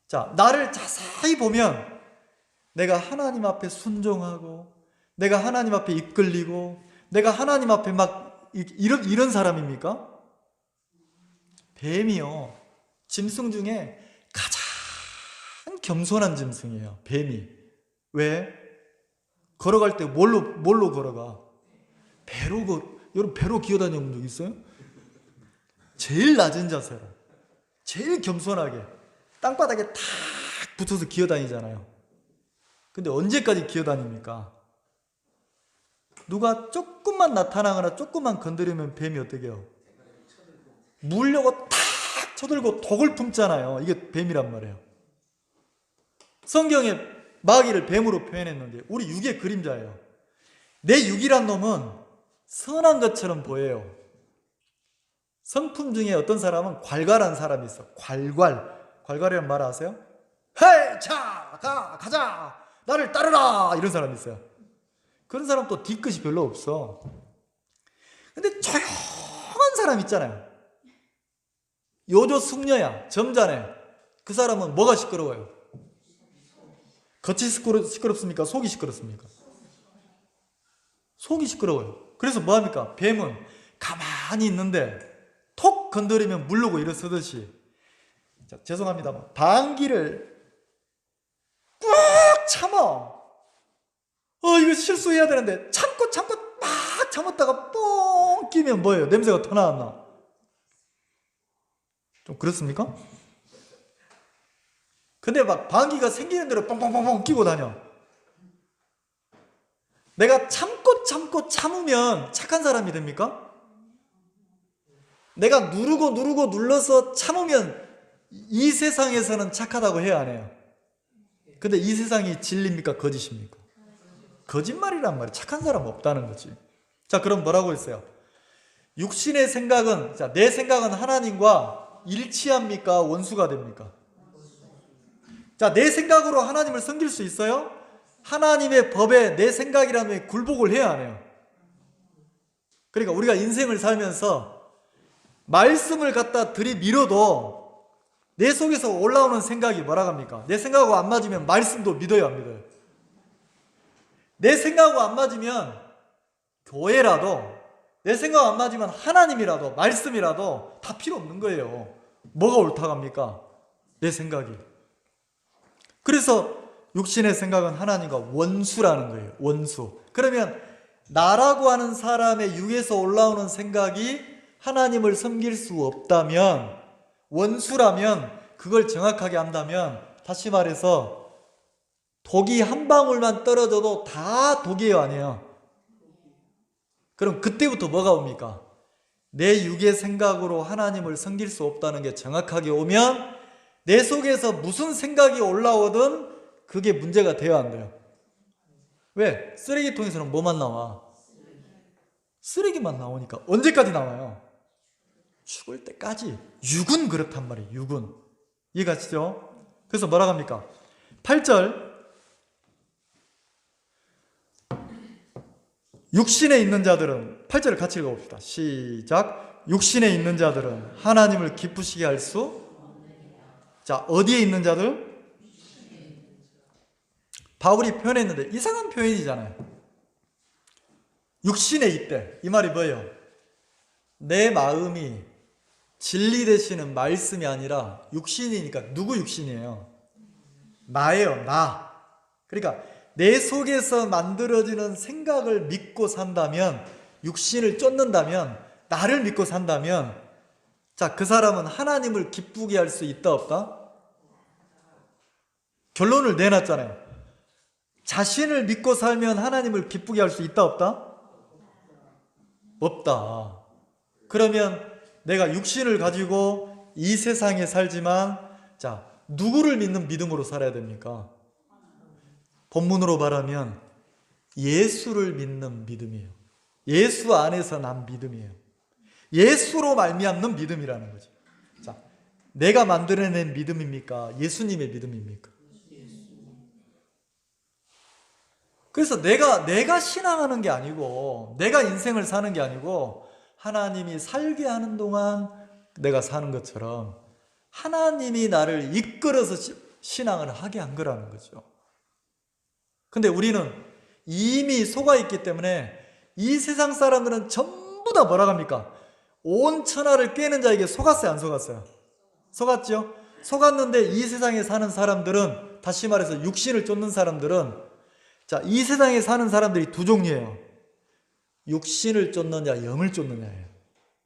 자, 나를 자세히 보면 내가 하나님 앞에 순종하고, 내가 하나님 앞에 이끌리고, 내가 하나님 앞에 막 이런 사람입니까? 뱀이요, 짐승 중에 가장 겸손한 짐승이에요, 뱀이. 왜? 걸어갈 때 뭘로 걸어가? 배로. 여러분 배로 기어다녀 본 적 있어요? 제일 낮은 자세로, 제일 겸손하게 땅바닥에 탁 붙어서 기어다니잖아요. 근데 언제까지 기어다닙니까? 누가 조금만 나타나거나 조금만 건드리면 뱀이 어떻게 해요? 물려고 탁 쳐들고 독을 품잖아요. 이게 뱀이란 말이에요. 성경에 마귀를 뱀으로 표현했는데 우리 육의 그림자예요. 내 육이란 놈은 선한 것처럼 보여요. 성품 중에 어떤 사람은 괄괄한 사람이 있어. 괄괄이란 말 아세요? 헤이 자 가자 나를 따르라 이런 사람이 있어요. 그런 사람 또 뒤끝이 별로 없어. 근데 조용한 사람 있잖아요. 요조 숙녀야, 점잖해. 그 사람은 뭐가 시끄러워요? 겉이 시끄럽습니까? 속이 시끄럽습니까? 속이 시끄러워요. 그래서 뭐합니까? 뱀은 가만히 있는데 톡 건드리면 물르고 일어서듯이, 자, 죄송합니다, 방귀를 꾹 참아. 이거 실수해야 되는데 참고 막 참았다가 뻥 끼면 뭐예요? 냄새가 더 나왔나? 좀 그렇습니까? 근데 막 방귀가 생기는 대로 뻥뻥뻥뻥 끼고 다녀. 내가 참고 참으면 착한 사람이 됩니까? 내가 누르고 눌러서 참으면 이 세상에서는 착하다고 해야 안 해요? 근데 이 세상이 진리입니까? 거짓입니까? 거짓말이란 말이, 착한 사람 없다는 거지. 자, 그럼 뭐라고 했어요? 육신의 생각은, 자, 내 생각은 하나님과 일치합니까? 원수가 됩니까? 자, 내 생각으로 하나님을 섬길 수 있어요? 하나님의 법에 내 생각이라는 게 굴복을 해야 안 해요? 그러니까 우리가 인생을 살면서 말씀을 갖다 들이밀어도 내 속에서 올라오는 생각이 뭐라고 합니까? 내 생각하고 안 맞으면 말씀도 믿어요, 안 믿어요? 내 생각하고 안 맞으면 교회라도, 내 생각하고 안 맞으면 하나님이라도, 말씀이라도 다 필요 없는 거예요. 뭐가 옳다고 합니까? 내 생각이. 그래서 육신의 생각은 하나님과 원수라는 거예요. 원수. 그러면 나라고 하는 사람의 육에서 올라오는 생각이 하나님을 섬길 수 없다면, 원수라면, 그걸 정확하게 한다면, 다시 말해서 독이 한 방울만 떨어져도 다 독이에요, 아니에요? 그럼 그때부터 뭐가 옵니까? 내 육의 생각으로 하나님을 섬길 수 없다는 게 정확하게 오면 내 속에서 무슨 생각이 올라오든 그게 문제가 돼야 안 돼요. 왜? 쓰레기통에서는 뭐만 나와? 쓰레기만 나오니까. 언제까지 나와요? 죽을 때까지. 육은 그렇단 말이에요. 육은. 이해가시죠? 그래서 뭐라고 합니까? 8절 육신에 있는 자들은 8절을 같이 읽어봅시다. 시작. 육신에 있는 자들은 하나님을 기쁘시게 할 수 자, 어디에 있는 자들? 바울이 표현했는데 이상한 표현이잖아요. 육신에 있대. 이 말이 뭐예요? 내 마음이 진리 되시는 말씀이 아니라 육신이니까 누구 육신이에요? 나예요, 나. 그러니까 내 속에서 만들어지는 생각을 믿고 산다면, 육신을 쫓는다면, 나를 믿고 산다면, 자, 그 사람은 하나님을 기쁘게 할 수 있다, 없다? 결론을 내놨잖아요. 자신을 믿고 살면 하나님을 기쁘게 할 수 있다, 없다? 없다. 그러면 내가 육신을 가지고 이 세상에 살지만, 자, 누구를 믿는 믿음으로 살아야 됩니까? 본문으로 말하면 예수를 믿는 믿음이에요. 예수 안에서 난 믿음이에요. 예수로 말미암는 믿음이라는 거죠. 자, 내가 만들어낸 믿음입니까? 예수님의 믿음입니까? 그래서 내가 신앙하는 게 아니고, 내가 인생을 사는 게 아니고, 하나님이 살게 하는 동안 내가 사는 것처럼 하나님이 나를 이끌어서 신앙을 하게 한 거라는 거죠. 근데 우리는 이미 속아 있기 때문에 이 세상 사람들은 전부 다 뭐라고 합니까? 온 천하를 꿰는 자에게 속았어요, 안 속았어요? 속았죠? 속았는데 이 세상에 사는 사람들은, 다시 말해서 육신을 쫓는 사람들은, 자, 이 세상에 사는 사람들이 두 종류예요. 육신을 쫓느냐, 영을 쫓느냐예요.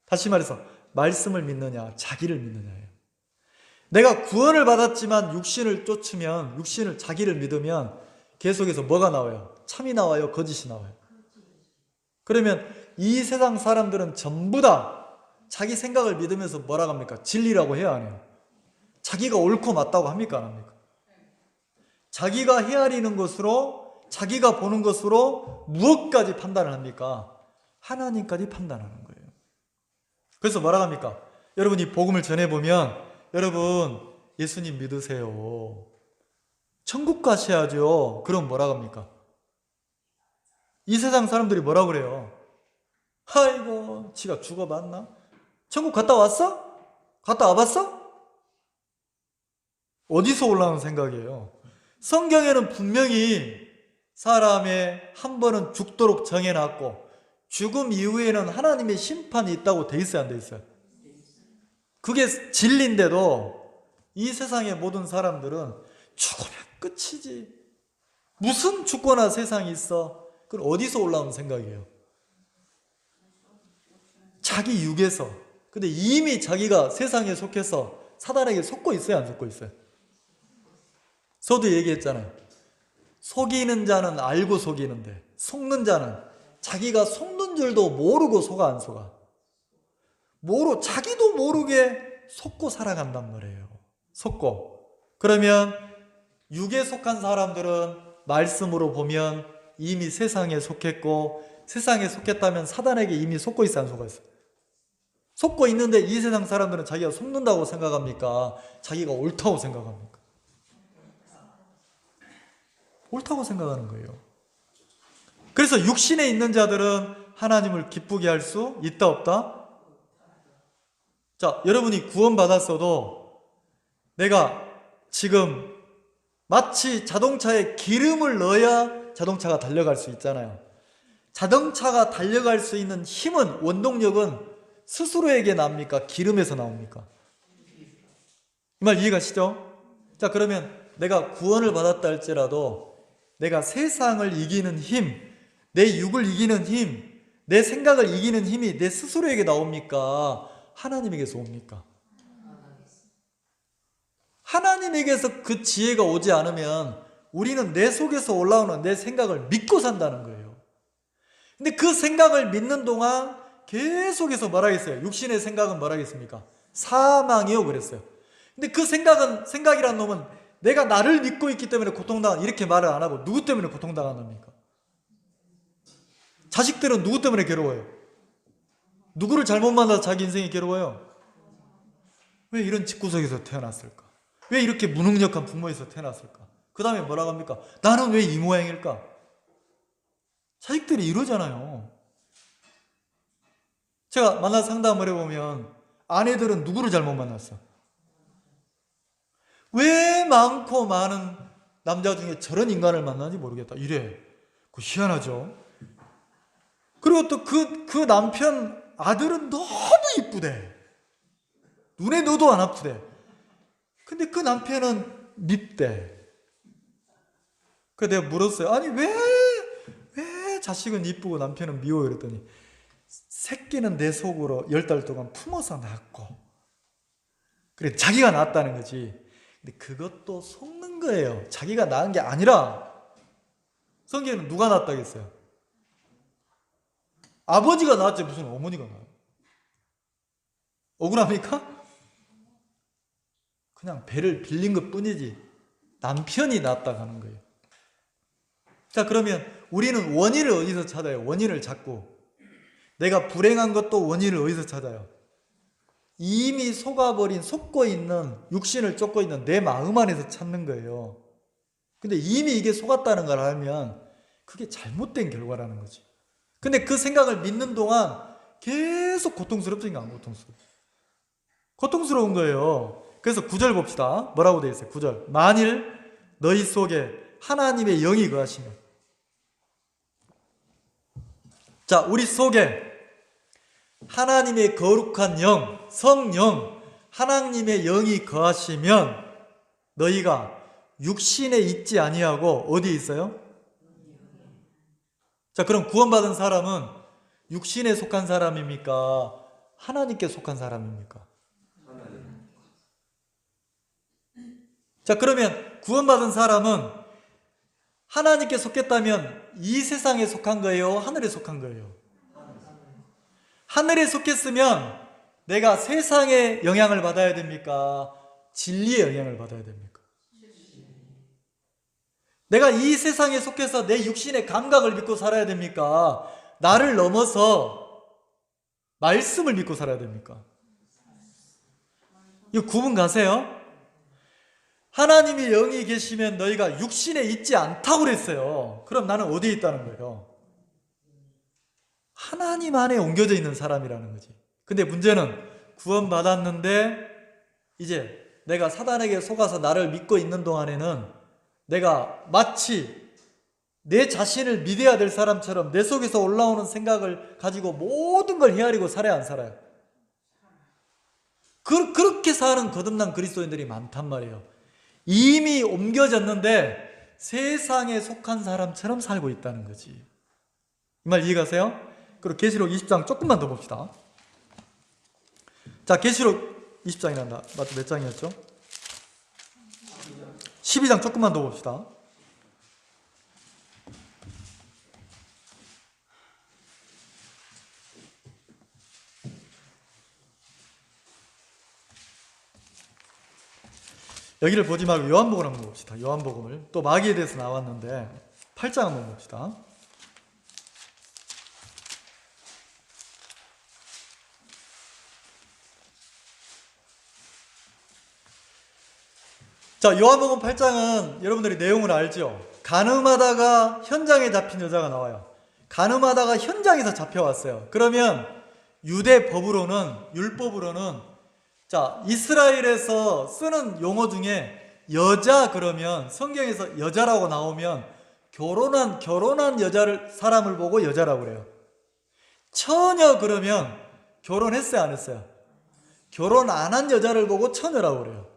다시 말해서 말씀을 믿느냐, 자기를 믿느냐예요. 내가 구원을 받았지만 육신을 쫓으면, 육신을, 자기를 믿으면 계속해서 뭐가 나와요? 참이 나와요, 거짓이 나와요? 그러면 이 세상 사람들은 전부 다 자기 생각을 믿으면서 뭐라고 합니까? 진리라고 해야 하네요. 자기가 옳고 맞다고 합니까? 안 합니까? 자기가 헤아리는 것으로, 자기가 보는 것으로 무엇까지 판단을 합니까? 하나님까지 판단하는 거예요. 그래서 뭐라고 합니까? 여러분이 복음을 전해보면, 여러분 예수님 믿으세요, 천국 가셔야죠. 그럼 뭐라고 합니까? 이 세상 사람들이 뭐라고 그래요? 아이고, 지가 죽어봤나? 천국 갔다 왔어? 갔다 와봤어? 어디서 올라오는 생각이에요? 성경에는 분명히 사람의 한 번은 죽도록 정해놨고 죽음 이후에는 하나님의 심판이 있다고 돼 있어요, 안 돼 있어요? 그게 진리인데도 이 세상의 모든 사람들은 죽으면 끝이지, 무슨 죽거나 세상이 있어? 그건 어디서 올라오는 생각이에요? 자기 육에서. 근데 이미 자기가 세상에 속해서 사단에게 속고 있어요, 안 속고 있어요? 저도 얘기했잖아요. 속이는 자는 알고 속이는데 속는 자는 자기가 속는 줄도 모르고 속아, 안 속아? 자기도 모르게 속고 살아간단 말이에요. 속고. 그러면 육에 속한 사람들은 말씀으로 보면 이미 세상에 속했고, 세상에 속했다면 사단에게 이미 속고 있어, 안 속아 있어? 속고 있는데 이 세상 사람들은 자기가 속는다고 생각합니까? 자기가 옳다고 생각합니까? 옳다고 생각하는 거예요. 그래서 육신에 있는 자들은 하나님을 기쁘게 할 수 있다, 없다? 자, 여러분이 구원받았어도 내가 지금 마치 자동차에 기름을 넣어야 자동차가 달려갈 수 있잖아요. 자동차가 달려갈 수 있는 힘은, 원동력은 스스로에게 납니까? 기름에서 나옵니까? 이 말 이해가시죠? 자, 그러면 내가 구원을 받았다 할지라도 내가 세상을 이기는 힘, 내 육을 이기는 힘, 내 생각을 이기는 힘이 내 스스로에게 나옵니까? 하나님에게서 옵니까? 하나님에게서 그 지혜가 오지 않으면 우리는 내 속에서 올라오는 내 생각을 믿고 산다는 거예요. 근데 그 생각을 믿는 동안 계속해서 뭐라 했어요? 육신의 생각은 뭐라 했습니까? 사망이요 그랬어요. 근데 그 생각이란 놈은 내가 나를 믿고 있기 때문에 고통당한, 이렇게 말을 안 하고 누구 때문에 고통당한답니까? 자식들은 누구 때문에 괴로워요? 누구를 잘못 만나서 자기 인생이 괴로워요? 왜 이런 집구석에서 태어났을까? 왜 이렇게 무능력한 부모에서 태어났을까? 그 다음에 뭐라고 합니까? 나는 왜 이 모양일까? 자식들이 이러잖아요. 제가 만나 상담을 해보면 아내들은 누구를 잘못 만났어? 왜 많고 많은 남자 중에 저런 인간을 만나는지 모르겠다. 이래. 그 희한하죠. 그리고 또 그 남편 아들은 너무 이쁘대. 눈에 넣어도 안 아프대. 근데 그 남편은 밉대. 그래서 내가 물었어요. 아니 왜 자식은 이쁘고 남편은 미워? 그랬더니 새끼는 내 속으로 10달 동안 품어서 낳았고 그래 자기가 낳았다는 거지. 근데 그것도 속는 거예요. 자기가 낳은 게 아니라. 성경에는 누가 낳았다겠어요? 아버지가 낳았지 무슨 어머니가 낳아요? 억울합니까? 그냥 배를 빌린 것 뿐이지 남편이 낳았다 하는 거예요. 자, 그러면 우리는 원인을 어디서 찾아요? 원인을 찾고 내가 불행한 것도 원인을 어디서 찾아요? 이미 속아버린, 속고 있는, 육신을 쫓고 있는 내 마음 안에서 찾는 거예요. 근데 이미 이게 속았다는 걸 알면 그게 잘못된 결과라는 거지. 근데 그 생각을 믿는 동안 계속 고통스럽지가 안 고통스러워. 고통스러운 거예요. 그래서 9절 봅시다. 뭐라고 되어 있어요? 9절. 만일 너희 속에 하나님의 영이 거하시면. 자, 우리 속에 하나님의 거룩한 영, 성령, 하나님의 영이 거하시면 너희가 육신에 있지 아니하고 어디에 있어요? 자, 그럼 구원받은 사람은 육신에 속한 사람입니까? 하나님께 속한 사람입니까? 자, 그러면 구원받은 사람은 하나님께 속했다면 이 세상에 속한 거예요? 하늘에 속한 거예요? 하늘에 속했으면 내가 세상의 영향을 받아야 됩니까? 진리의 영향을 받아야 됩니까? 내가 이 세상에 속해서 내 육신의 감각을 믿고 살아야 됩니까? 나를 넘어서 말씀을 믿고 살아야 됩니까? 이거 구분 가세요? 하나님의 영이 계시면 너희가 육신에 있지 않다고 그랬어요. 그럼 나는 어디에 있다는 거예요? 하나님 안에 옮겨져 있는 사람이라는 거지. 근데 문제는 구원받았는데 이제 내가 사단에게 속아서 나를 믿고 있는 동안에는 내가 마치 내 자신을 믿어야 될 사람처럼 내 속에서 올라오는 생각을 가지고 모든 걸 헤아리고 살아야 안 살아요? 그렇게 사는 거듭난 그리스도인들이 많단 말이에요. 이미 옮겨졌는데 세상에 속한 사람처럼 살고 있다는 거지. 이 말 이해가세요? 그리고 계시록 20장 조금만 더 봅시다. 자, 계시록 20장이란다. 맞죠? 몇 장이었죠? 12장 조금만 더 봅시다. 여기를 보지 말고 요한복음을 한번 봅시다. 요한복음을. 또 마귀에 대해서 나왔는데 8장 한번 봅시다. 자, 요한복음 8장은 여러분들이 내용을 알죠? 간음하다가 현장에 잡힌 여자가 나와요. 간음하다가 현장에서 잡혀왔어요. 그러면 유대 법으로는, 율법으로는 자, 이스라엘에서 쓰는 용어 중에 여자 그러면 성경에서 여자라고 나오면 결혼한 여자를 사람을 보고 여자라고 그래요. 처녀 그러면 결혼했어요, 안 했어요? 결혼 안 한 여자를 보고 처녀라고 그래요.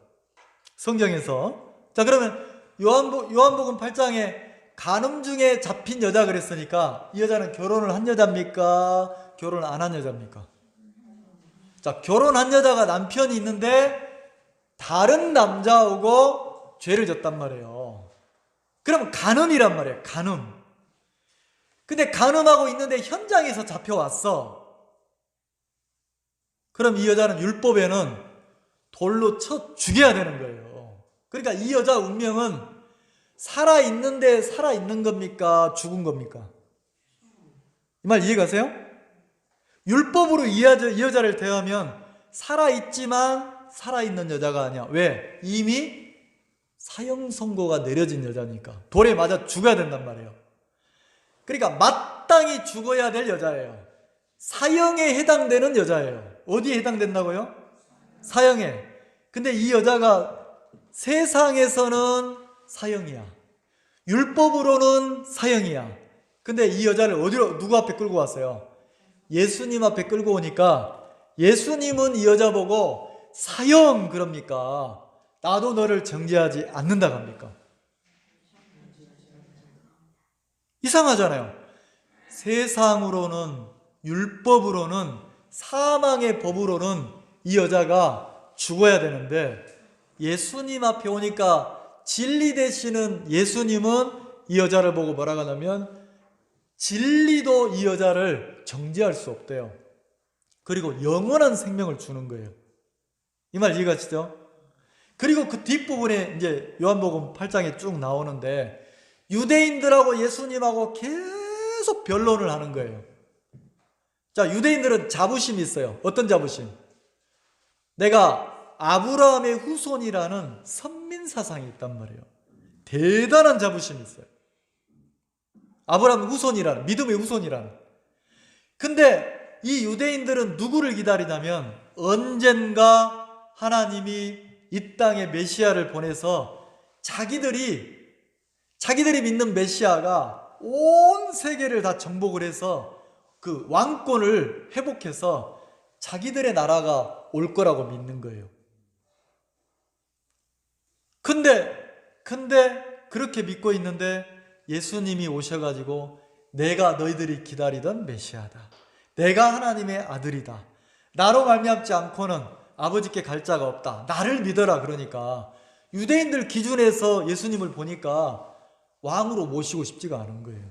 성경에서. 자, 그러면 요한복음 8장에 간음 중에 잡힌 여자 그랬으니까 이 여자는 결혼을 한 여자입니까? 결혼 안 한 여자입니까? 자, 결혼한 여자가 남편이 있는데 다른 남자하고 죄를 졌단 말이에요. 그러면 간음이란 말이에요. 간음. 근데 간음하고 있는데 현장에서 잡혀왔어. 그럼 이 여자는 율법에는 돌로 쳐 죽여야 되는 거예요. 그러니까 이 여자 운명은 살아있는데 살아있는 겁니까? 죽은 겁니까? 이 말 이해가세요? 율법으로 이 여자를 대하면 살아있지만 살아있는 여자가 아니야. 왜? 이미 사형 선고가 내려진 여자니까 돌에 맞아 죽어야 된단 말이에요. 그러니까 마땅히 죽어야 될 여자예요. 사형에 해당되는 여자예요. 어디에 해당된다고요? 사형에. 근데 이 여자가 세상에서는 사형이야. 율법으로는 사형이야. 근데 이 여자를 어디로, 누구 앞에 끌고 왔어요? 예수님 앞에 끌고 오니까 예수님은 이 여자 보고 사형 그럽니까? 나도 너를 정죄하지 않는다고 합니까? 이상하잖아요. 세상으로는, 율법으로는, 사망의 법으로는 이 여자가 죽어야 되는데 예수님 앞에 오니까 진리 되시는 예수님은 이 여자를 보고 뭐라고 하냐면 진리도 이 여자를 정죄할 수 없대요. 그리고 영원한 생명을 주는 거예요. 이 말 이해가시죠? 그리고 그 뒷부분에 이제 요한복음 8장에 쭉 나오는데 유대인들하고 예수님하고 계속 변론을 하는 거예요. 자, 유대인들은 자부심이 있어요. 어떤 자부심? 내가 아브라함의 후손이라는 선민사상이 있단 말이에요. 대단한 자부심이 있어요. 아브라함의 후손이라는, 믿음의 후손이라는. 근데 이 유대인들은 누구를 기다리냐면 언젠가 하나님이 이 땅에 메시아를 보내서 자기들이 믿는 메시아가 온 세계를 다 정복을 해서 그 왕권을 회복해서 자기들의 나라가 올 거라고 믿는 거예요. 근데 그렇게 믿고 있는데 예수님이 오셔가지고 내가 너희들이 기다리던 메시아다. 내가 하나님의 아들이다. 나로 말미암지 않고는 아버지께 갈 자가 없다. 나를 믿어라. 그러니까 유대인들 기준에서 예수님을 보니까 왕으로 모시고 싶지가 않은 거예요.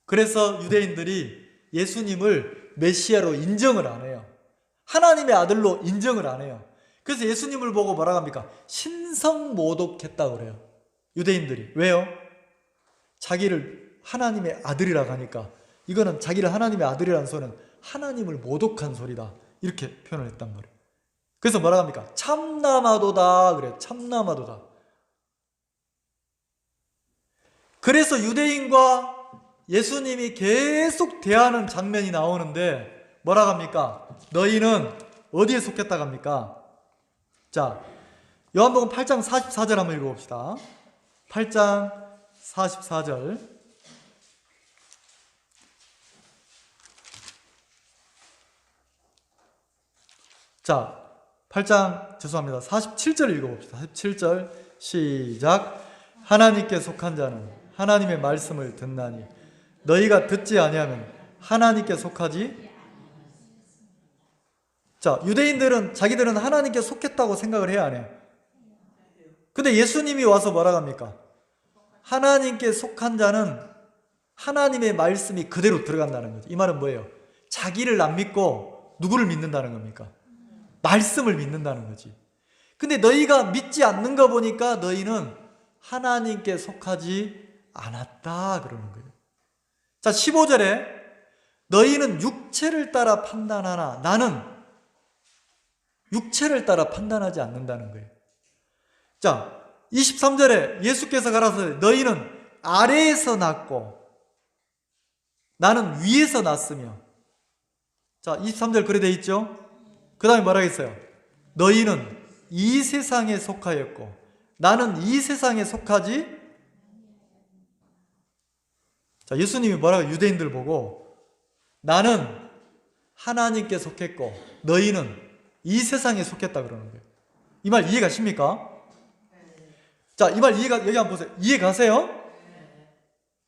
그래서 유대인들이 예수님을 메시아로 인정을 안 해요. 하나님의 아들로 인정을 안 해요. 그래서 예수님을 보고 뭐라고 합니까? 신성모독했다고 그래요. 유대인들이. 왜요? 자기를 하나님의 아들이라고 하니까 이거는 자기를 하나님의 아들이라는 소리는 하나님을 모독한 소리다. 이렇게 표현을 했단 말이에요. 그래서 뭐라고 합니까? 참남하도다 그래요. 참남하도다. 그래서 유대인과 예수님이 계속 대하는 장면이 나오는데 뭐라고 합니까? 너희는 어디에 속했다고 합니까? 자, 요한복음 8장 44절 한번 읽어봅시다. 8장 44절. 자, 8장 죄송합니다. 47절 읽어봅시다. 47절 시작. 하나님께 속한 자는 하나님의 말씀을 듣나니 너희가 듣지 아니하면 하나님께 속하지. 자, 유대인들은 자기들은 하나님께 속했다고 생각을 해야 안 해요? 근데 예수님이 와서 뭐라고 합니까? 하나님께 속한 자는 하나님의 말씀이 그대로 들어간다는 거죠. 이 말은 뭐예요? 자기를 안 믿고 누구를 믿는다는 겁니까? 말씀을 믿는다는 거지. 근데 너희가 믿지 않는 거 보니까 너희는 하나님께 속하지 않았다 그러는 거예요. 자, 15절에 너희는 육체를 따라 판단하나 나는 육체를 따라 판단하지 않는다는 거예요. 자, 23절에 예수께서 가라사대 너희는 아래에서 났고 나는 위에서 났으며. 자, 23절 그래 돼 있죠? 그 다음에 뭐라고 했어요? 너희는 이 세상에 속하였고 나는 이 세상에 속하지. 자, 예수님이 뭐라고 유대인들 보고 나는 하나님께 속했고 너희는 이 세상에 속했다 그러는 거예요. 이 말 이해가십니까? 자, 이 말 이해가, 여기 한번 보세요. 이해 가세요?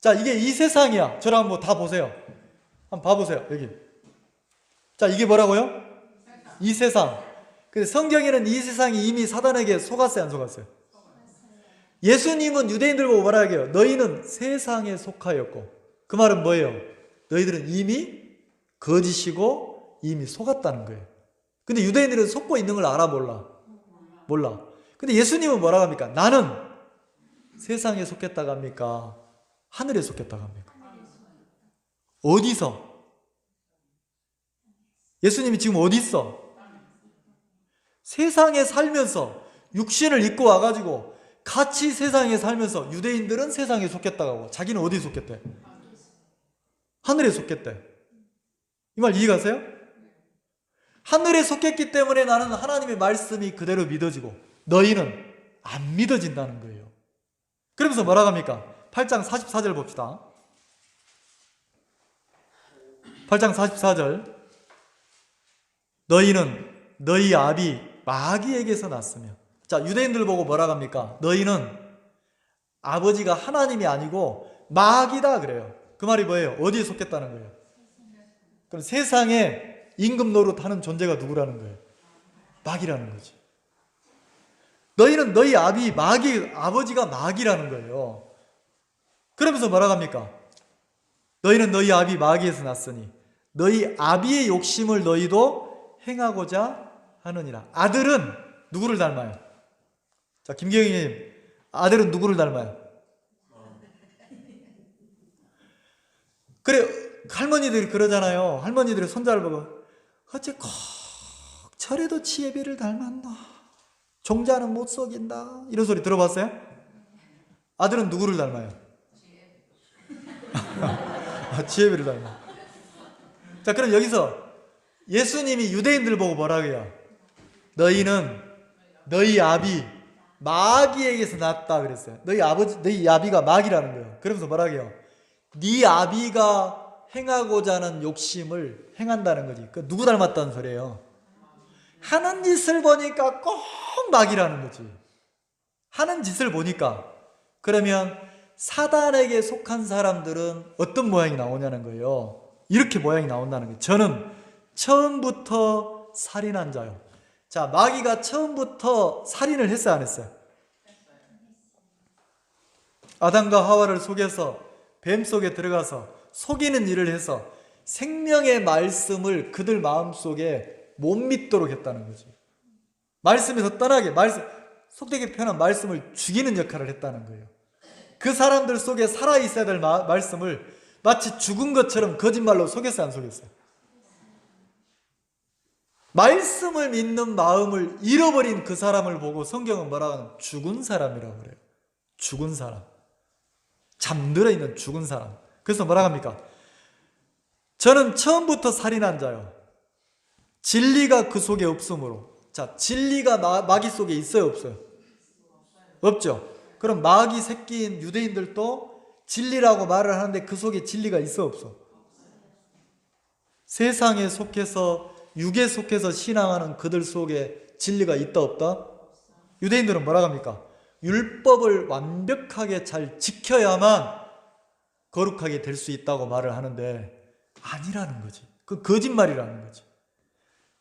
자, 이게 이 세상이야. 저랑 한번 다 보세요. 한번 봐보세요. 여기. 자, 이게 뭐라고요? 이 세상. 근데 성경에는 이 세상이 이미 사단에게 속았어요, 안 속았어요? 예수님은 유대인들 보고 뭐라 하게요? 너희는 세상에 속하였고. 그 말은 뭐예요? 너희들은 이미 거짓이고 이미 속았다는 거예요. 근데 유대인들은 속고 있는 걸 알아 몰라? 몰라. 근데 예수님은 뭐라고 합니까? 나는 세상에 속했다고 합니까? 하늘에 속했다고 합니까? 어디서? 예수님이 지금 어디 있어? 세상에 살면서 육신을 입고 와가지고 같이 세상에 살면서 유대인들은 세상에 속했다고 하고 자기는 어디에 속했대? 하늘에 속했대. 이 말 이해가세요? 하늘에 속했기 때문에 나는 하나님의 말씀이 그대로 믿어지고 너희는 안 믿어진다는 거예요. 그러면서 뭐라고 합니까? 8장 44절 봅시다. 8장 44절. 너희는 너희 아비 마귀에게서 났으며. 자, 유대인들 보고 뭐라고 합니까? 너희는 아버지가 하나님이 아니고 마귀다 그래요. 그 말이 뭐예요? 어디에 속했다는 거예요? 그럼 세상에 임금 노릇하는 존재가 누구라는 거예요? 마귀라는 거지. 너희는 너희 아버지가 마귀라는 거예요. 그러면서 뭐라고 합니까? 너희는 너희 아비 마귀에서 났으니 너희 아비의 욕심을 너희도 행하고자 하느니라. 아들은 누구를 닮아요? 자, 김경희님, 아들은 누구를 닮아요? 그래, 할머니들이 그러잖아요. 할머니들이 손자를 보고 어째 꼭 저래도 지혜비를 닮았나? 종자는 못 속인다. 이런 소리 들어봤어요? 아들은 누구를 닮아요? 지혜비를 닮아. 자, 그럼 여기서 예수님이 유대인들 보고 뭐라고 해요? 너희는 너희 아비 마귀에게서 났다 그랬어요. 너희 아비가 마귀라는 거예요. 그러면서 뭐라고 해요? 네 아비가 행하고자 하는 욕심을 행한다는 거지. 그 누구 닮았다는 소리예요? 하는 짓을 보니까 꼭 마귀라는 거지. 하는 짓을 보니까. 그러면 사단에게 속한 사람들은 어떤 모양이 나오냐는 거예요. 이렇게 모양이 나온다는 거예요. 저는 처음부터 살인한 자요. 자, 마귀가 처음부터 살인을 했어요, 안 했어요? 아담과 하와를 속여서 뱀 속에 들어가서 속이는 일을 해서 생명의 말씀을 그들 마음속에 못 믿도록 했다는 거지. 말씀에서 떠나게, 속되게 표현한 말씀을 죽이는 역할을 했다는 거예요. 그 사람들 속에 살아있어야 될 말씀을 마치 죽은 것처럼 거짓말로 속였어요, 안 속였어요? 말씀을 믿는 마음을 잃어버린 그 사람을 보고 성경은 뭐라고 하냐면 죽은 사람이라고 그래요. 죽은 사람. 잠들어 있는 죽은 사람. 그래서 뭐라고 합니까? 저는 처음부터 살인한 자요. 진리가 그 속에 없으므로. 자, 진리가 마귀 속에 있어요, 없어요? 없죠. 그럼 마귀 새끼인 유대인들도 진리라고 말을 하는데 그 속에 진리가 있어, 없어? 세상에 속해서 육에 속해서 신앙하는 그들 속에 진리가 있다 없다? 유대인들은 뭐라고 합니까? 율법을 완벽하게 잘 지켜야만 거룩하게 될 수 있다고 말을 하는데 아니라는 거지. 그 거짓말이라는 거지.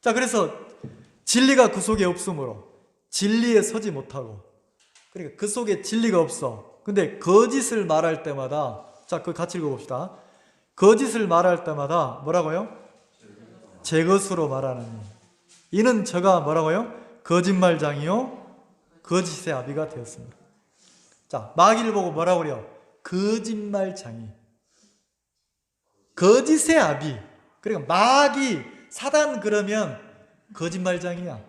자, 그래서 진리가 그 속에 없으므로 진리에 서지 못하고, 그러니까 그 속에 진리가 없어. 근데 거짓을 말할 때마다, 자, 그 같이 읽어봅시다. 거짓을 말할 때마다 뭐라고요? 제 것으로 말하느니 이는 저가 뭐라고요? 거짓말장이요 거짓의 아비가 되었습니다. 자, 마귀를 보고 뭐라고 그래요? 거짓말장이, 거짓의 아비. 그러니까 마귀, 사단 그러면 거짓말장이야.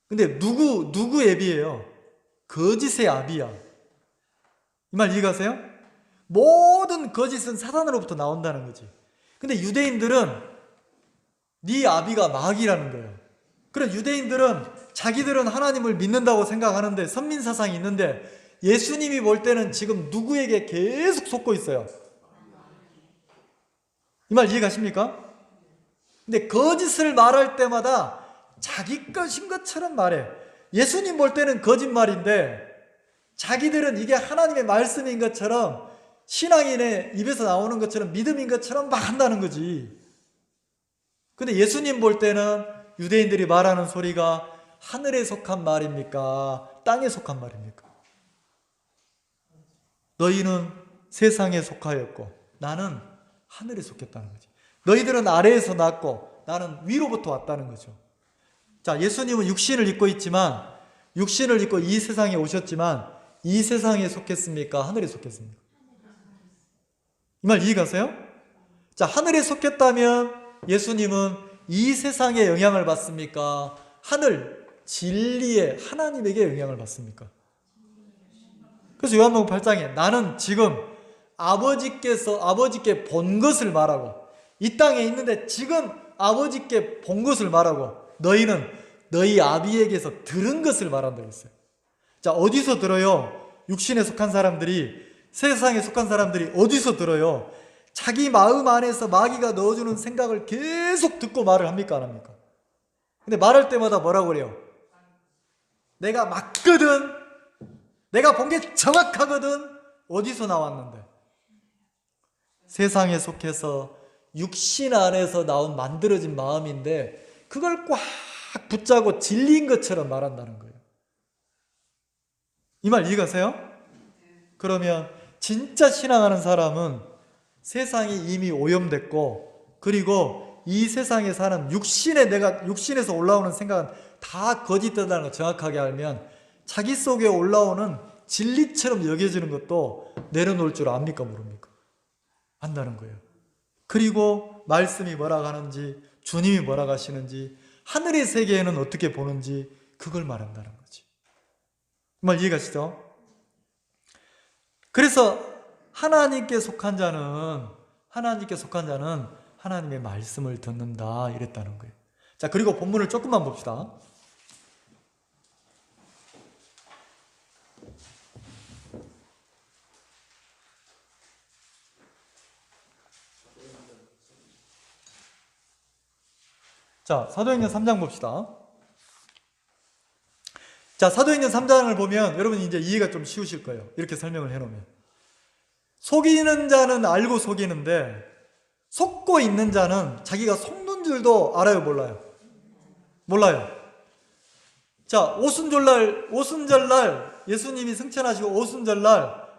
근데 누구 애비예요? 거짓의 아비야. 이 말 이해가세요? 모든 거짓은 사단으로부터 나온다는 거지. 근데 유대인들은 네 아비가 마귀라는 거예요. 그런 유대인들은 자기들은 하나님을 믿는다고 생각하는데 선민사상이 있는데 예수님이 볼 때는 지금 누구에게 계속 속고 있어요? 이 말 이해가십니까? 근데 거짓을 말할 때마다 자기 것인 것처럼 말해. 예수님 볼 때는 거짓말인데 자기들은 이게 하나님의 말씀인 것처럼 신앙인의 입에서 나오는 것처럼 믿음인 것처럼 막 한다는 거지. 근데 예수님 볼 때는 유대인들이 말하는 소리가 하늘에 속한 말입니까? 땅에 속한 말입니까? 너희는 세상에 속하였고 나는 하늘에 속했다는 거지. 너희들은 아래에서 났고 나는 위로부터 왔다는 거죠. 자, 예수님은 육신을 입고 있지만, 육신을 입고 이 세상에 오셨지만 이 세상에 속했습니까? 하늘에 속했습니까? 이 말 이해가세요? 자, 하늘에 속했다면 예수님은 이 세상에 영향을 받습니까? 하늘, 진리의 하나님에게 영향을 받습니까? 그래서 요한복음 8장에 나는 지금 아버지께 본 것을 말하고 이 땅에 있는데 지금 아버지께 본 것을 말하고 너희는 너희 아비에게서 들은 것을 말한다고 했어요. 자, 어디서 들어요? 육신에 속한 사람들이, 세상에 속한 사람들이 어디서 들어요? 자기 마음 안에서 마귀가 넣어주는 생각을 계속 듣고 말을 합니까? 안 합니까? 근데 말할 때마다 뭐라고 그래요? 내가 맞거든. 내가 본 게 정확하거든. 어디서 나왔는데? 세상에 속해서 육신 안에서 나온 만들어진 마음인데 그걸 꽉 붙잡고 진리인 것처럼 말한다는 거예요. 이 말 이해가세요? 그러면 진짜 신앙하는 사람은 세상이 이미 오염됐고 그리고 이 세상에 사는 육신에서 올라오는 생각은 다 거짓되다는 걸 정확하게 알면 자기 속에 올라오는 진리처럼 여겨지는 것도 내려놓을 줄 압니까? 모릅니까? 안다는 거예요. 그리고 말씀이 뭐라고 하는지, 주님이 뭐라고 하시는지, 하늘의 세계에는 어떻게 보는지 그걸 말한다는 거지. 정말 이해가시죠? 그래서 하나님께 속한 자는 하나님의 말씀을 듣는다 이랬다는 거예요. 자, 그리고 본문을 조금만 봅시다. 자, 사도행전 3장 봅시다. 자, 사도행전 3장을 보면 여러분 이제 이해가 좀 쉬우실 거예요. 이렇게 설명을 해놓으면. 속이는 자는 알고 속이는데 속고 있는 자는 자기가 속는 줄도 알아요, 몰라요? 몰라요. 자, 오순절날 예수님이 승천하시고 오순절날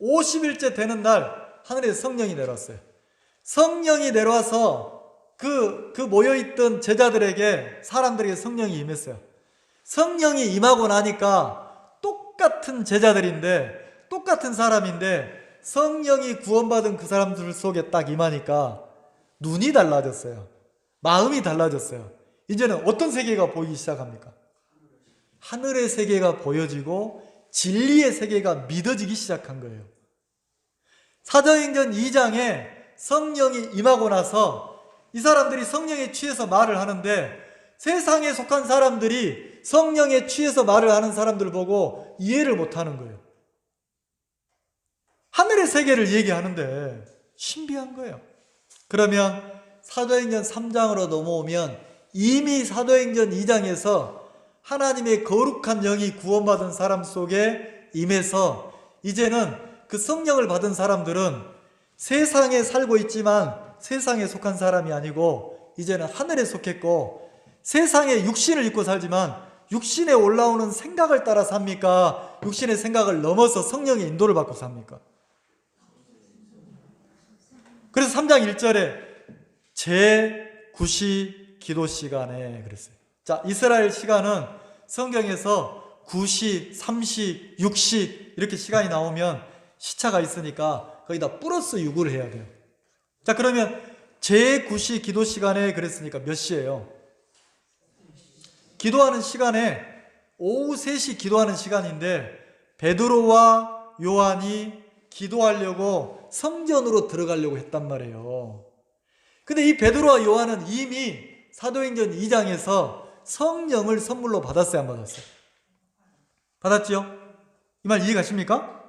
50일째 되는 날 하늘에서 성령이 내려왔어요. 성령이 내려와서 그 모여있던 제자들에게, 사람들에게 성령이 임했어요. 성령이 임하고 나니까 똑같은 제자들인데, 똑같은 사람인데, 성령이 구원받은 그 사람들 속에 딱 임하니까 눈이 달라졌어요. 마음이 달라졌어요. 이제는 어떤 세계가 보이기 시작합니까? 하늘의 세계가 보여지고 진리의 세계가 믿어지기 시작한 거예요. 사도행전 2장에 성령이 임하고 나서 이 사람들이 성령에 취해서 말을 하는데 세상에 속한 사람들이 성령에 취해서 말을 하는 사람들 보고 이해를 못하는 거예요. 하늘의 세계를 얘기하는데 신비한 거예요. 그러면 사도행전 3장으로 넘어오면 이미 사도행전 2장에서 하나님의 거룩한 영이 구원받은 사람 속에 임해서 이제는 그 성령을 받은 사람들은 세상에 살고 있지만 세상에 속한 사람이 아니고 이제는 하늘에 속했고, 세상에 육신을 입고 살지만 육신에 올라오는 생각을 따라 삽니까? 육신의 생각을 넘어서 성령의 인도를 받고 삽니까? 그래서 3장 1절에 제9시 기도 시간에 그랬어요. 자, 이스라엘 시간은 성경에서 9시, 3시, 6시 이렇게 시간이 나오면 시차가 있으니까 거기다 플러스 6을 해야 돼요. 자, 그러면 제9시 기도 시간에 그랬으니까 몇 시예요? 기도하는 시간에 오후 3시 기도하는 시간인데 베드로와 요한이 기도하려고 성전으로 들어가려고 했단 말이에요. 근데 이 베드로와 요한은 이미 사도행전 2장에서 성령을 선물로 받았어요, 안 받았어요? 받았죠? 이 말 이해가십니까?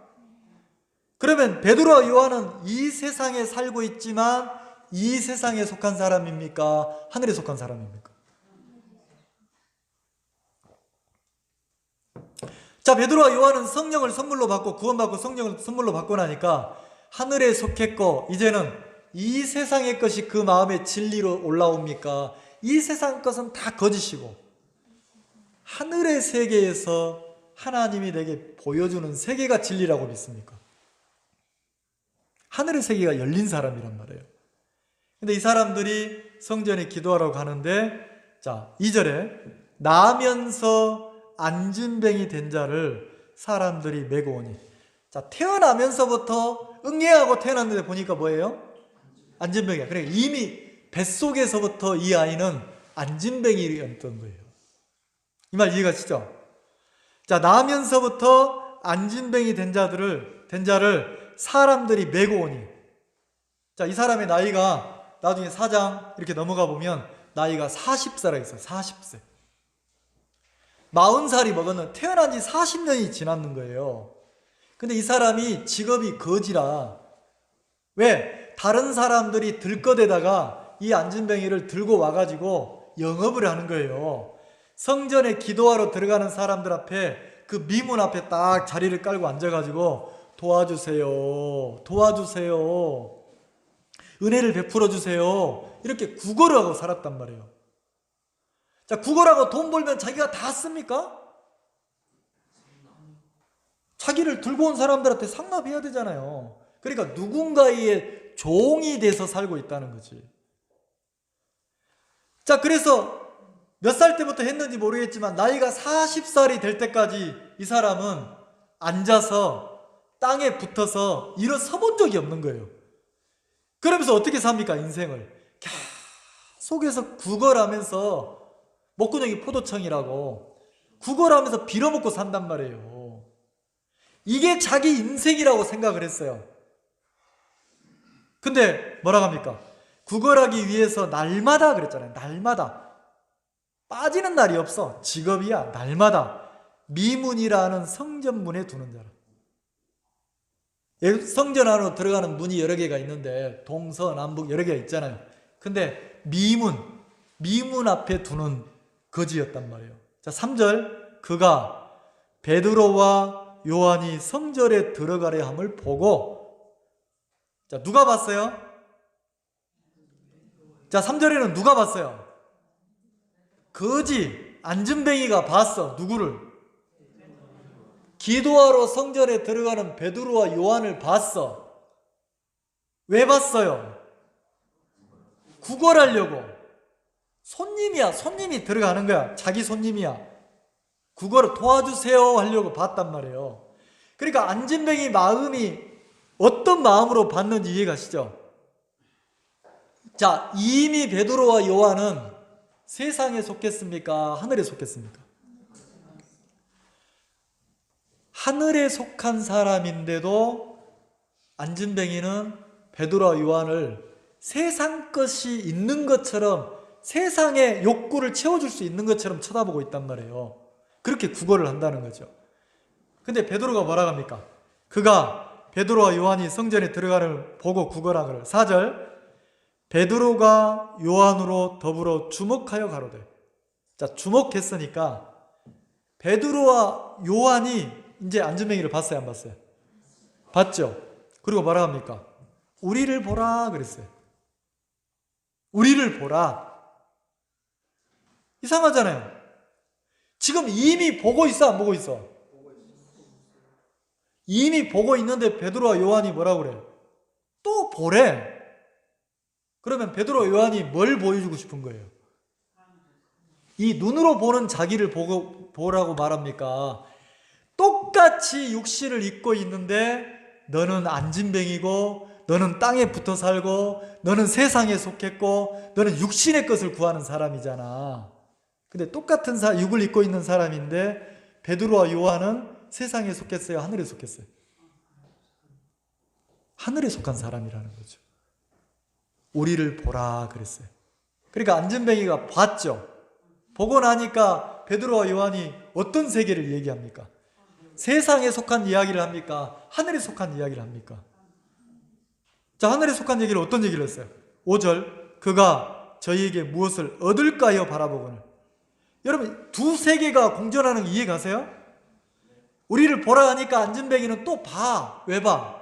그러면 베드로와 요한은 이 세상에 살고 있지만 이 세상에 속한 사람입니까? 하늘에 속한 사람입니까? 자, 베드로와 요한은 성령을 선물로 받고 구원받고 성령을 선물로 받고 나니까 하늘에 속했고 이제는 이 세상의 것이 그 마음의 진리로 올라옵니까? 이 세상 것은 다 거짓이고 하늘의 세계에서 하나님이 내게 보여주는 세계가 진리라고 믿습니까? 하늘의 세계가 열린 사람이란 말이에요. 근데 이 사람들이 성전에 기도하러 가는데, 자, 2절에 나면서 안진뱅이 된 자를 사람들이 메고 오니. 자, 태어나면서부터 응애하고 태어났는데 보니까 뭐예요? 안진뱅이야. 그러니까 이미 뱃속에서부터 이 아이는 안진뱅이였던 거예요. 이 말 이해가시죠? 자, 나면서부터 안진뱅이 된 자를 사람들이 메고 오니. 자, 이 사람의 나이가 나중에 4장 이렇게 넘어가 보면 나이가 40살에 있어요. 40세. 40살이 먹었는 태어난 지 40년이 지났는 거예요. 근데 이 사람이 직업이 거지라. 왜? 다른 사람들이 들거대다가 이 안진뱅이를 들고 와가지고 영업을 하는 거예요. 성전에 기도하러 들어가는 사람들 앞에 그 미문 앞에 딱 자리를 깔고 앉아가지고 도와주세요. 도와주세요. 은혜를 베풀어 주세요. 이렇게 구걸을 하고 살았단 말이에요. 자, 구걸하고 돈 벌면 자기가 다 씁니까? 자기를 들고 온 사람들한테 상납해야 되잖아요. 그러니까 누군가의 종이 돼서 살고 있다는 거지. 자, 그래서 몇 살 때부터 했는지 모르겠지만 나이가 40살이 될 때까지 이 사람은 앉아서 땅에 붙어서 일어서 본 적이 없는 거예요. 그러면서 어떻게 삽니까? 인생을 계속해서 구걸하면서 목구멍이 포도청이라고 구걸하면서 빌어먹고 산단 말이에요. 이게 자기 인생이라고 생각을 했어요. 근데 뭐라고 합니까? 구걸하기 위해서 날마다 그랬잖아요. 날마다 빠지는 날이 없어. 직업이야. 날마다 미문이라는 성전문에 두는 자라. 성전 안으로 들어가는 문이 여러 개가 있는데 동서남북 여러 개가 있잖아요. 근데 미문 앞에 두는 거지였단 말이에요. 자, 3절 그가 베드로와 요한이 성전에 들어가려 함을 보고. 자, 누가 봤어요? 자, 3절에는 누가 봤어요? 거지 안진뱅이가 봤어. 누구를? 기도하러 성전에 들어가는 베드로와 요한을 봤어. 왜 봤어요? 구걸하려고. 손님이야. 손님이 들어가는 거야. 자기 손님이야. 구걸을 도와주세요 하려고 봤단 말이에요. 그러니까 안진뱅이 마음이 어떤 마음으로 봤는지 이해가시죠? 자, 이미 베드로와 요한은 세상에 속했습니까? 하늘에 속했습니까? 하늘에 속한 사람인데도 안진뱅이는 베드로와 요한을 세상 것이 있는 것처럼, 세상의 욕구를 채워줄 수 있는 것처럼 쳐다보고 있단 말이에요. 그렇게 구걸을 한다는 거죠. 근데 베드로가 뭐라고 합니까? 그가 베드로와 요한이 성전에 들어가는 보고 구걸하기를. 4절 베드로가 요한으로 더불어 주목하여 가로되. 자, 주목했으니까 베드로와 요한이 이제 안진뱅이를 봤어요, 안 봤어요? 봤죠? 그리고 뭐라 합니까? 우리를 보라 그랬어요. 우리를 보라. 이상하잖아요. 지금 이미 보고 있어, 안 보고 있어? 이미 보고 있는데 베드로와 요한이 뭐라고 그래? 또 보래. 그러면 베드로와 요한이 뭘 보여주고 싶은 거예요? 이 눈으로 보는 자기를 보라고 말합니까? 똑같이 육신을 입고 있는데 너는 안진뱅이고 너는 땅에 붙어 살고 너는 세상에 속했고 너는 육신의 것을 구하는 사람이잖아. 근데 똑같은 육을 입고 있는 사람인데 베드로와 요한은 세상에 속했어요? 하늘에 속했어요? 하늘에 속한 사람이라는 거죠. 우리를 보라 그랬어요. 그러니까 안진뱅이가 봤죠. 보고 나니까 베드로와 요한이 어떤 세계를 얘기합니까? 세상에 속한 이야기를 합니까? 하늘에 속한 이야기를 합니까? 자, 하늘에 속한 얘기를 어떤 얘기를 했어요? 5절 그가 저희에게 무엇을 얻을까요? 바라보거늘. 여러분, 두 세계가 공존하는 거 이해 가세요? 우리를 보라 하니까 안진뱅이는 또 봐. 왜 봐?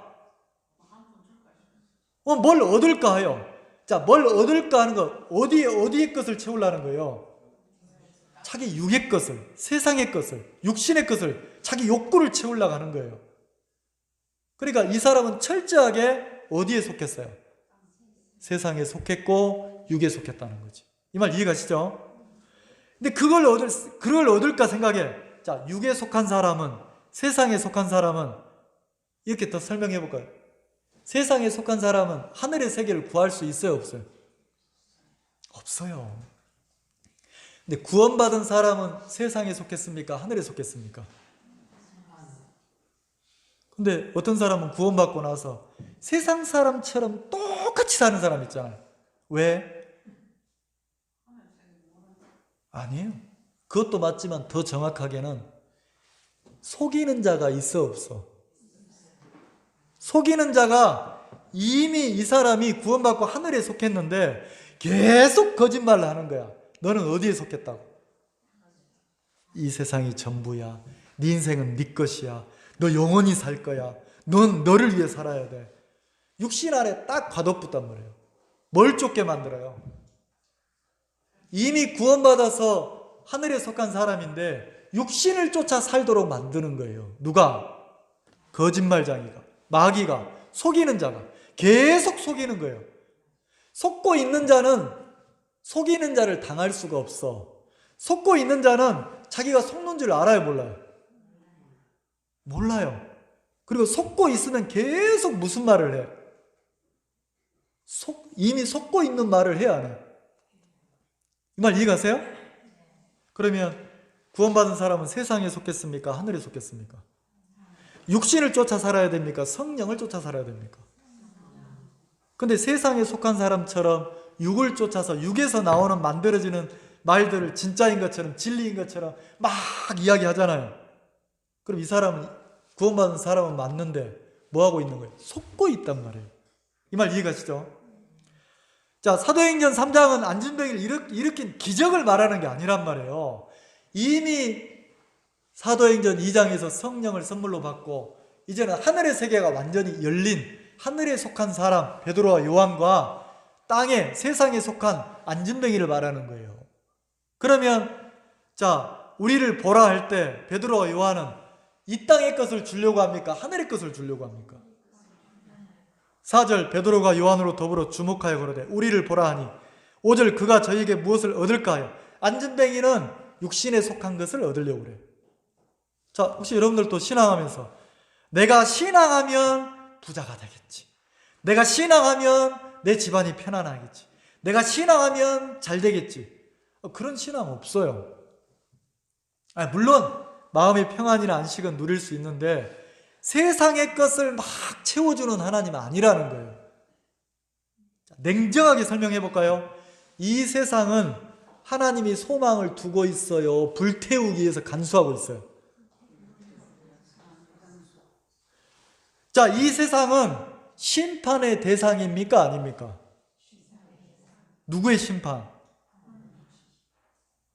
뭘 얻을까 해요. 자, 뭘 얻을까 하는 거, 어디의 것을 채우려는 거예요? 자기 육의 것을, 세상의 것을, 육신의 것을, 자기 욕구를 채우려고 하는 거예요. 그러니까 이 사람은 철저하게 어디에 속했어요? 세상에 속했고 육에 속했다는 거지. 이 말 이해가시죠? 근데 그걸 얻을까 생각해. 자, 육에 속한 사람은, 세상에 속한 사람은 이렇게 더 설명해 볼까요? 세상에 속한 사람은 하늘의 세계를 구할 수 있어요, 없어요? 없어요. 근데 구원받은 사람은 세상에 속했습니까? 하늘에 속했습니까? 근데 어떤 사람은 구원받고 나서 세상 사람처럼 똑같이 사는 사람 있잖아요. 왜? 아니에요. 그것도 맞지만 더 정확하게는 속이는 자가 있어 없어? 속이는 자가 이미 이 사람이 구원받고 하늘에 속했는데 계속 거짓말을 하는 거야. 너는 어디에 속했다고? 이 세상이 전부야. 네 인생은 네 것이야. 너 영원히 살 거야. 넌 너를 위해 살아야 돼. 육신 아래 딱 가둬붙단 말이에요. 뭘 쫓게 만들어요? 이미 구원받아서 하늘에 속한 사람인데 육신을 쫓아 살도록 만드는 거예요. 누가? 거짓말쟁이가, 마귀가, 속이는 자가 계속 속이는 거예요. 속고 있는 자는 속이는 자를 당할 수가 없어. 속고 있는 자는 자기가 속는 줄 알아요, 몰라요? 몰라요. 그리고 속고 있으면 계속 무슨 말을 해? 이미 속고 있는 말을 해야 안 해? 이 말 이해가세요? 그러면 구원받은 사람은 세상에 속했습니까? 하늘에 속했습니까? 육신을 쫓아 살아야 됩니까? 성령을 쫓아 살아야 됩니까? 근데 세상에 속한 사람처럼 육을 쫓아서 육에서 나오는 만들어지는 말들을 진짜인 것처럼 진리인 것처럼 막 이야기하잖아요. 그럼 이 사람은 구원받은 사람은 맞는데 뭐 하고 있는 거예요? 속고 있단 말이에요. 이 말 이해가시죠? 자, 사도행전 3장은 안진뱅이를 일으킨 기적을 말하는 게 아니란 말이에요. 이미 사도행전 2장에서 성령을 선물로 받고 이제는 하늘의 세계가 완전히 열린 하늘에 속한 사람 베드로와 요한과 땅에 세상에 속한 안진뱅이를 말하는 거예요. 그러면 자, 우리를 보라 할 때 베드로와 요한은 이 땅의 것을 주려고 합니까? 하늘의 것을 주려고 합니까? 4절 베드로가 요한으로 더불어 주목하여 그러되 우리를 보라 하니 5절 그가 저희에게 무엇을 얻을까 하여 안진뱅이는 육신에 속한 것을 얻으려고 그래요. 자, 혹시 여러분들도 신앙하면서 내가 신앙하면 부자가 되겠지, 내가 신앙하면 내 집안이 편안하겠지, 내가 신앙하면 잘 되겠지, 그런 신앙 없어요. 물론 마음의 평안이나 안식은 누릴 수 있는데 세상의 것을 막 채워주는 하나님은 아니라는 거예요. 냉정하게 설명해 볼까요? 이 세상은 하나님이 소망을 두고 있어요? 불태우기 위해서 간수하고 있어요? 자, 이 세상은 심판의 대상입니까? 아닙니까? 누구의 심판?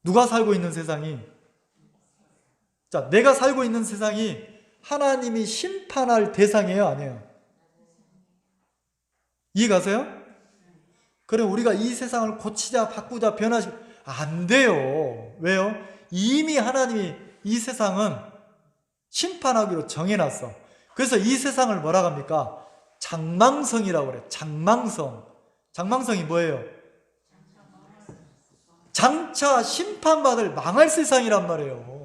누가 살고 있는 세상이? 자, 내가 살고 있는 세상이 하나님이 심판할 대상이에요? 아니에요? 이해가세요? 그럼 우리가 이 세상을 고치자, 바꾸자, 변화시키자 안 돼요. 왜요? 이미 하나님이 이 세상은 심판하기로 정해놨어. 그래서 이 세상을 뭐라고 합니까? 장망성이라고 그래요. 장망성. 장망성이 뭐예요? 장차 심판받을 망할 세상이란 말이에요.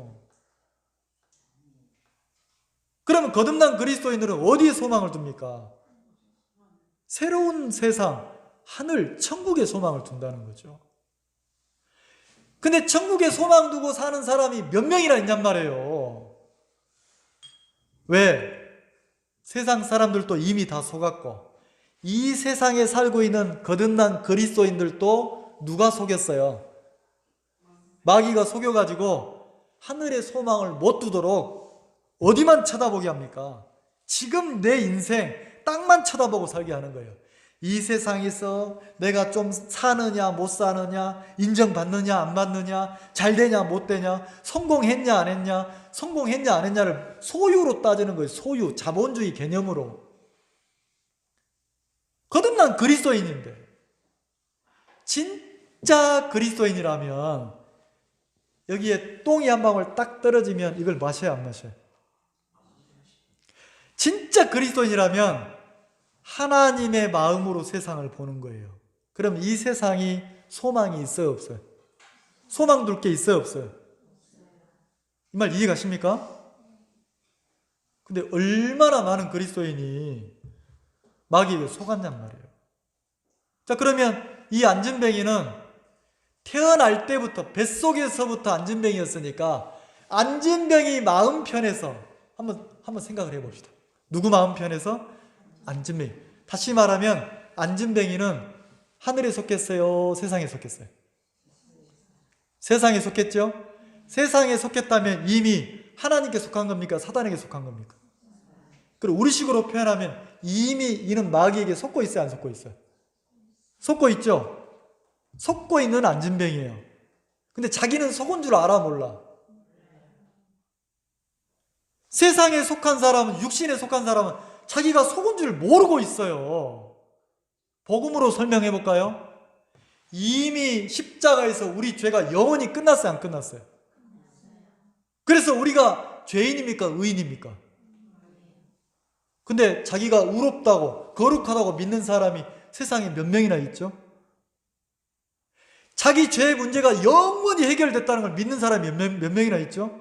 그러면 거듭난 그리스도인들은 어디에 소망을 둡니까? 새로운 세상, 하늘, 천국에 소망을 둔다는 거죠. 근데 천국에 소망 두고 사는 사람이 몇 명이나 있냔 말이에요. 왜? 세상 사람들도 이미 다 속았고 이 세상에 살고 있는 거듭난 그리스도인들도 누가 속였어요? 마귀가 속여가지고 하늘의 소망을 못 두도록 어디만 쳐다보게 합니까? 지금 내 인생 땅만 쳐다보고 살게 하는 거예요. 이 세상에서 내가 좀 사느냐 못 사느냐, 인정받느냐 안 받느냐, 잘 되냐 못 되냐, 성공했냐 안 했냐, 성공했냐 안 했냐를 소유로 따지는 거예요. 소유, 자본주의 개념으로. 거듭난 그리스도인인데 진짜 그리스도인이라면 여기에 똥이 한 방울 딱 떨어지면 이걸 마셔야 안 마셔요? 진짜 그리스도인이라면 하나님의 마음으로 세상을 보는 거예요. 그럼 이 세상이 소망이 있어요, 없어요? 소망 둘 게 있어요, 없어요? 이 말 이해가십니까? 근데 얼마나 많은 그리스도인이 마귀에 속았냔 말이에요. 자, 그러면 이 안진뱅이는 태어날 때부터 뱃속에서부터 안진뱅이였으니까 안진뱅이 마음 편에서 한번 생각을 해봅시다. 누구 마음 편에서? 안진뱅이. 다시 말하면 안진뱅이는 하늘에 속했어요? 세상에 속했어요? 세상에 속했죠? 세상에 속했다면 이미 하나님께 속한 겁니까? 사단에게 속한 겁니까? 그리고 우리식으로 표현하면 이미 이는 마귀에게 속고 있어요? 안 속고 있어요? 속고 있죠? 속고 있는 안진뱅이에요. 근데 자기는 속은 줄 알아 몰라? 세상에 속한 사람은, 육신에 속한 사람은 자기가 속은 줄 모르고 있어요. 복음으로 설명해 볼까요? 이미 십자가에서 우리 죄가 영원히 끝났어요? 안 끝났어요? 그래서 우리가 죄인입니까? 의인입니까? 근데 자기가 의롭다고 거룩하다고 믿는 사람이 세상에 몇 명이나 있죠? 자기 죄의 문제가 영원히 해결됐다는 걸 믿는 사람이 몇 명이나 있죠?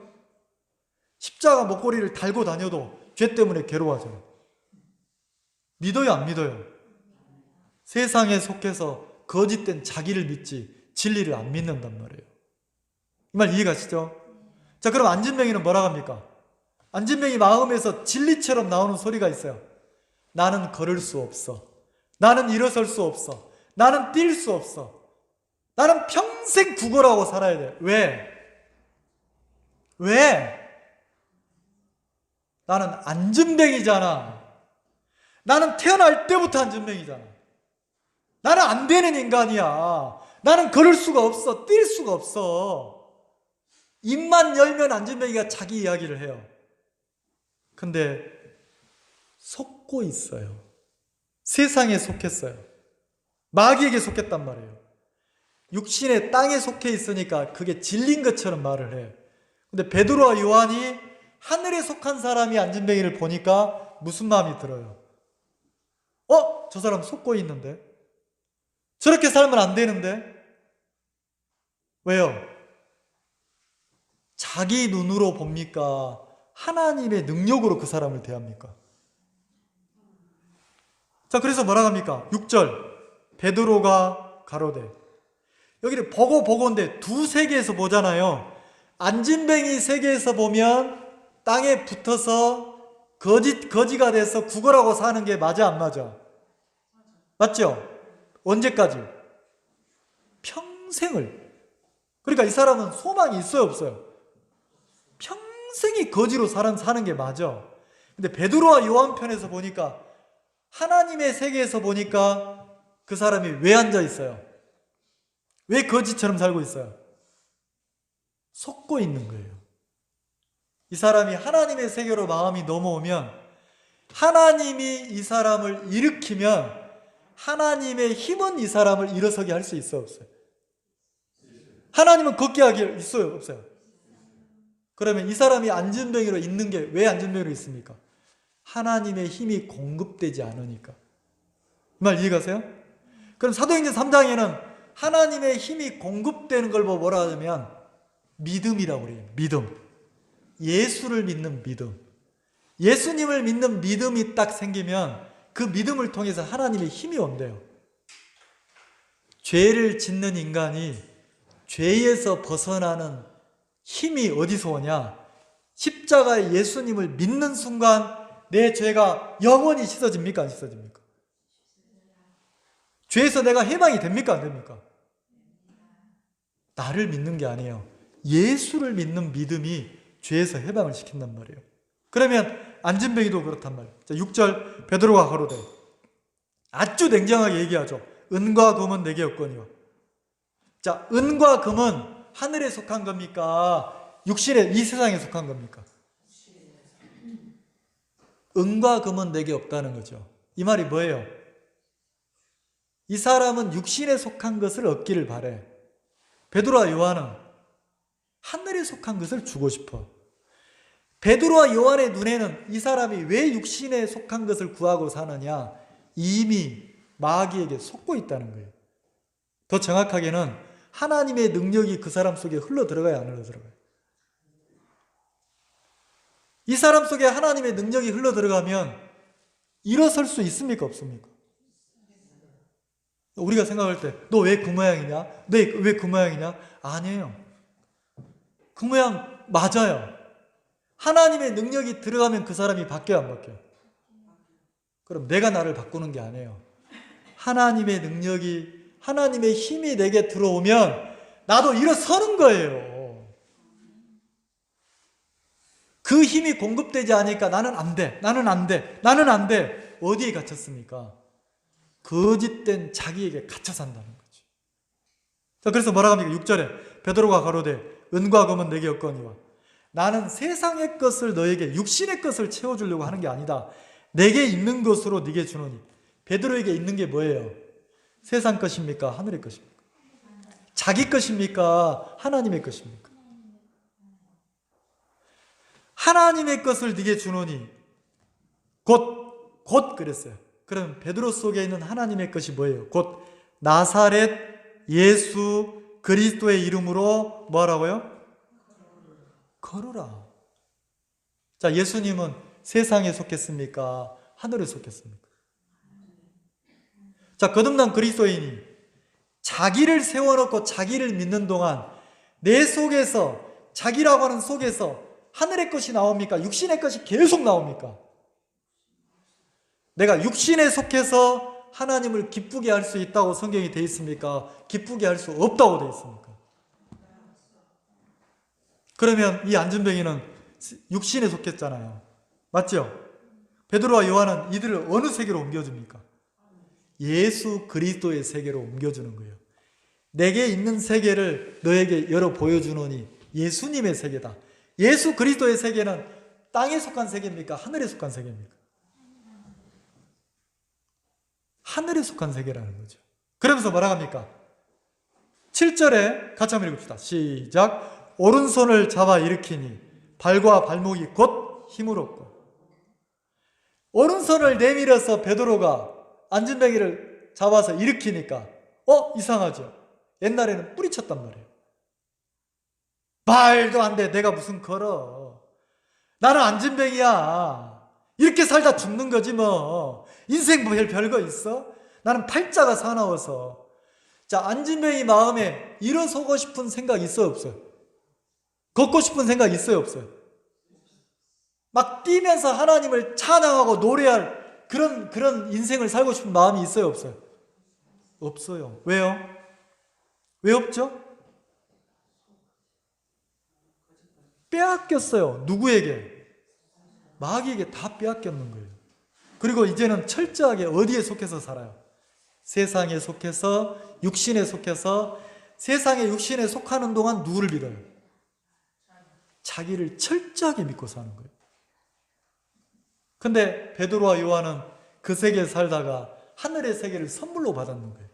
십자가 목걸이를 달고 다녀도 죄 때문에 괴로워하잖아요. 믿어요, 안 믿어요? 세상에 속해서 거짓된 자기를 믿지 진리를 안 믿는단 말이에요. 이 말 이해가시죠? 자, 그럼 안진뱅이는 뭐라고 합니까? 안진뱅이 마음에서 진리처럼 나오는 소리가 있어요. 나는 걸을 수 없어. 나는 일어설 수 없어. 나는 뛸 수 없어. 나는 평생 구걸하고 살아야 돼. 왜? 왜? 나는 안진뱅이잖아. 나는 태어날 때부터 안진뱅이잖아. 나는 안 되는 인간이야. 나는 걸을 수가 없어. 뛸 수가 없어. 입만 열면 안진뱅이가 자기 이야기를 해요. 근데 속고 있어요. 세상에 속했어요. 마귀에게 속했단 말이에요. 육신의 땅에 속해 있으니까 그게 진리인 것처럼 말을 해. 근데 베드로와 요한이 하늘에 속한 사람이 안진뱅이를 보니까 무슨 마음이 들어요? 저 사람 속고 있는데? 저렇게 살면 안 되는데? 왜요? 자기 눈으로 봅니까? 하나님의 능력으로 그 사람을 대합니까? 자, 그래서 뭐라고 합니까? 6절 베드로가 가로되. 여기를 보고인데 두 세계에서 보잖아요. 안진뱅이 세계에서 보면 땅에 붙어서 거지가 돼서 구걸하고 사는 게 맞아, 안 맞아? 맞죠? 언제까지? 평생을. 그러니까 이 사람은 소망이 있어요, 없어요? 평생이 거지로 사는 게 맞아. 근데 베드로와 요한 편에서 보니까 하나님의 세계에서 보니까 그 사람이 왜 앉아 있어요? 왜 거지처럼 살고 있어요? 속고 있는 거예요. 이 사람이 하나님의 세계로 마음이 넘어오면 하나님이 이 사람을 일으키면 하나님의 힘은 이 사람을 일어서게 할 수 있어, 없어요? 하나님은 걷게 하기 있어요, 없어요? 그러면 이 사람이 안진뱅이로 있는 게 왜 안진뱅이로 있습니까? 하나님의 힘이 공급되지 않으니까. 이 말 이해가세요? 그럼 사도행전 3장에는 하나님의 힘이 공급되는 걸 뭐라 하냐면 믿음이라고 그래요. 믿음. 예수를 믿는 믿음. 예수님을 믿는 믿음이 딱 생기면 그 믿음을 통해서 하나님의 힘이 온대요. 죄를 짓는 인간이 죄에서 벗어나는 힘이 어디서 오냐? 십자가의 예수님을 믿는 순간 내 죄가 영원히 씻어집니까? 안 씻어집니까? 죄에서 내가 해방이 됩니까? 안 됩니까? 나를 믿는 게 아니에요. 예수를 믿는 믿음이 죄에서 해방을 시킨단 말이에요. 그러면 안진뱅이도 그렇단 말이에요. 자, 6절 베드로가 가로되. 아주 냉정하게 얘기하죠. 은과 금은 내게 없거니와. 자, 은과 금은 하늘에 속한 겁니까? 육신에, 이 세상에 속한 겁니까? 은과 금은 내게 없다는 거죠. 이 말이 뭐예요? 이 사람은 육신에 속한 것을 얻기를 바래. 베드로와 요한은 하늘에 속한 것을 주고 싶어. 베드로와 요한의 눈에는 이 사람이 왜 육신에 속한 것을 구하고 사느냐? 이미 마귀에게 속고 있다는 거예요. 더 정확하게는 하나님의 능력이 그 사람 속에 흘러 들어가야 안 흘러 들어가요? 이 사람 속에 하나님의 능력이 흘러 들어가면 일어설 수 있습니까? 없습니까? 우리가 생각할 때 너 왜 그 모양이냐? 너 왜 그 모양이냐? 아니에요. 그 모양 맞아요. 하나님의 능력이 들어가면 그 사람이 바뀌어요, 안 바뀌어요? 그럼 내가 나를 바꾸는 게 아니에요. 하나님의 능력이, 하나님의 힘이 내게 들어오면 나도 일어서는 거예요. 그 힘이 공급되지 않으니까 나는 안 돼, 나는 안 돼, 나는 안 돼. 어디에 갇혔습니까? 거짓된 자기에게 갇혀 산다는 거죠. 자, 그래서 뭐라고 합니까? 6절에 베드로가 가로되 은과 금은 내게 없거니와 나는 세상의 것을 너에게 육신의 것을 채워주려고 하는 게 아니다. 내게 있는 것으로 네게 주노니. 베드로에게 있는 게 뭐예요? 세상 것입니까? 하늘의 것입니까? 자기 것입니까? 하나님의 것입니까? 하나님의 것을 네게 주노니 곧 그랬어요. 그럼 베드로 속에 있는 하나님의 것이 뭐예요? 곧 나사렛 예수 그리스도의 이름으로 뭐하라고요? 걸어라. 자, 예수님은 세상에 속했습니까? 하늘에 속했습니까? 자, 거듭난 그리스도인이 자기를 세워놓고 자기를 믿는 동안 내 속에서, 자기라고 하는 속에서 하늘의 것이 나옵니까? 육신의 것이 계속 나옵니까? 내가 육신에 속해서 하나님을 기쁘게 할 수 있다고 성경이 되어 있습니까? 기쁘게 할 수 없다고 되어 있습니까? 그러면 이 안진뱅이는 육신에 속했잖아요. 맞죠? 베드로와 요한은 이들을 어느 세계로 옮겨줍니까? 예수 그리스도의 세계로 옮겨주는 거예요. 내게 있는 세계를 너에게 열어 보여주노니 예수님의 세계다. 예수 그리스도의 세계는 땅에 속한 세계입니까? 하늘에 속한 세계입니까? 하늘에 속한 세계라는 거죠. 그러면서 뭐라고 합니까? 7절에 같이 한번 읽읍시다. 시작. 오른손을 잡아 일으키니 발과 발목이 곧 힘을 얻고. 오른손을 내밀어서 베드로가 안진뱅이를 잡아서 일으키니까 이상하죠. 옛날에는 뿌리쳤단 말이에요. 말도 안 돼. 내가 무슨 걸어. 나는 안진뱅이야. 이렇게 살다 죽는 거지 뭐. 인생 뭐 별거 있어? 나는 팔자가 사나워서. 자, 안진뱅이 마음에 일어서고 싶은 생각 있어요, 없어요? 걷고 싶은 생각 있어요, 없어요? 막 뛰면서 하나님을 찬양하고 노래할 그런 인생을 살고 싶은 마음이 있어요, 없어요? 없어요. 왜요? 왜 없죠? 빼앗겼어요. 누구에게? 마귀에게 다 빼앗겼는 거예요. 그리고 이제는 철저하게 어디에 속해서 살아요? 세상에 속해서, 육신에 속해서, 세상의 육신에 속하는 동안 누구를 믿어요? 자기를 철저하게 믿고 사는 거예요. 근데 베드로와 요한은 그 세계에 살다가 하늘의 세계를 선물로 받았는 거예요.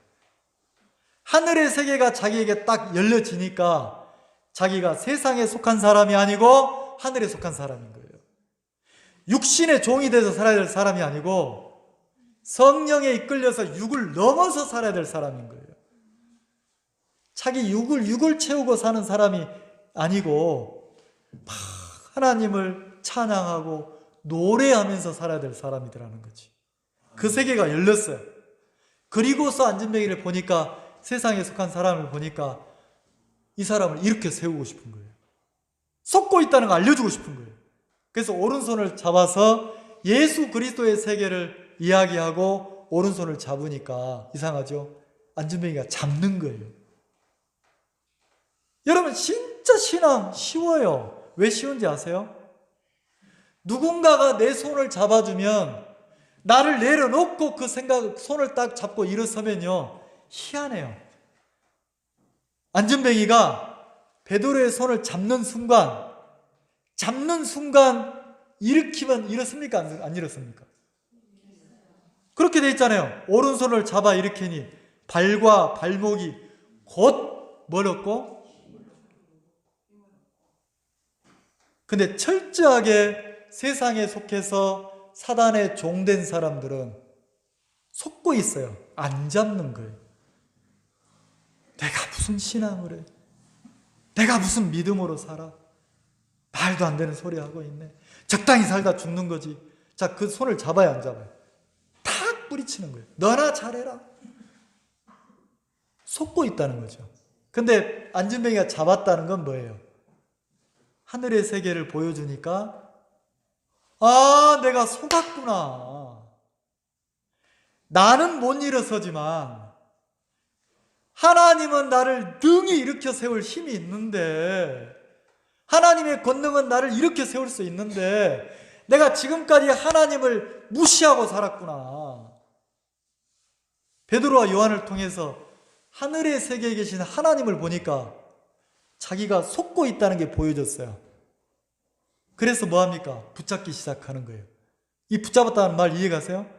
하늘의 세계가 자기에게 딱 열려지니까 자기가 세상에 속한 사람이 아니고 하늘에 속한 사람인 거예요. 육신의 종이 돼서 살아야 될 사람이 아니고 성령에 이끌려서 육을 넘어서 살아야 될 사람인 거예요. 자기 육을 채우고 사는 사람이 아니고 막 하나님을 찬양하고 노래하면서 살아야 될 사람이더라는 거지. 그 세계가 열렸어요. 그리고서 안진뱅이를 보니까, 세상에 속한 사람을 보니까 이 사람을 이렇게 세우고 싶은 거예요. 속고 있다는 걸 알려주고 싶은 거예요. 그래서 오른손을 잡아서 예수 그리스도의 세계를 이야기하고 오른손을 잡으니까 이상하죠? 안진뱅이가 잡는 거예요. 여러분, 진짜 신앙 쉬워요. 왜 쉬운지 아세요? 누군가가 내 손을 잡아주면, 나를 내려놓고 그 손을 딱 잡고 일어서면요, 희한해요. 안진뱅이가 베드로의 손을 잡는 순간 일으키면 일었습니까? 안 일었습니까? 그렇게 돼 있잖아요. 오른손을 잡아 일으키니 발과 발목이 곧 멀었고. 근데 철저하게 세상에 속해서 사단의 종된 사람들은 속고 있어요. 안 잡는 거예요. 내가 무슨 신앙을 해? 내가 무슨 믿음으로 살아? 말도 안 되는 소리 하고 있네. 적당히 살다 죽는 거지. 자, 그 손을 잡아야 안 잡아요? 탁 뿌리치는 거예요. 너나 잘해라. 속고 있다는 거죠. 근데 안진뱅이가 잡았다는 건 뭐예요? 하늘의 세계를 보여주니까 아, 내가 속았구나. 나는 못 일어서지만 하나님은 나를 능히 일으켜 세울 힘이 있는데, 하나님의 권능은 나를 일으켜 세울 수 있는데 내가 지금까지 하나님을 무시하고 살았구나. 베드로와 요한을 통해서 하늘의 세계에 계신 하나님을 보니까 자기가 속고 있다는 게 보여졌어요. 그래서 뭐합니까? 붙잡기 시작하는 거예요. 이 붙잡았다는 말 이해가세요?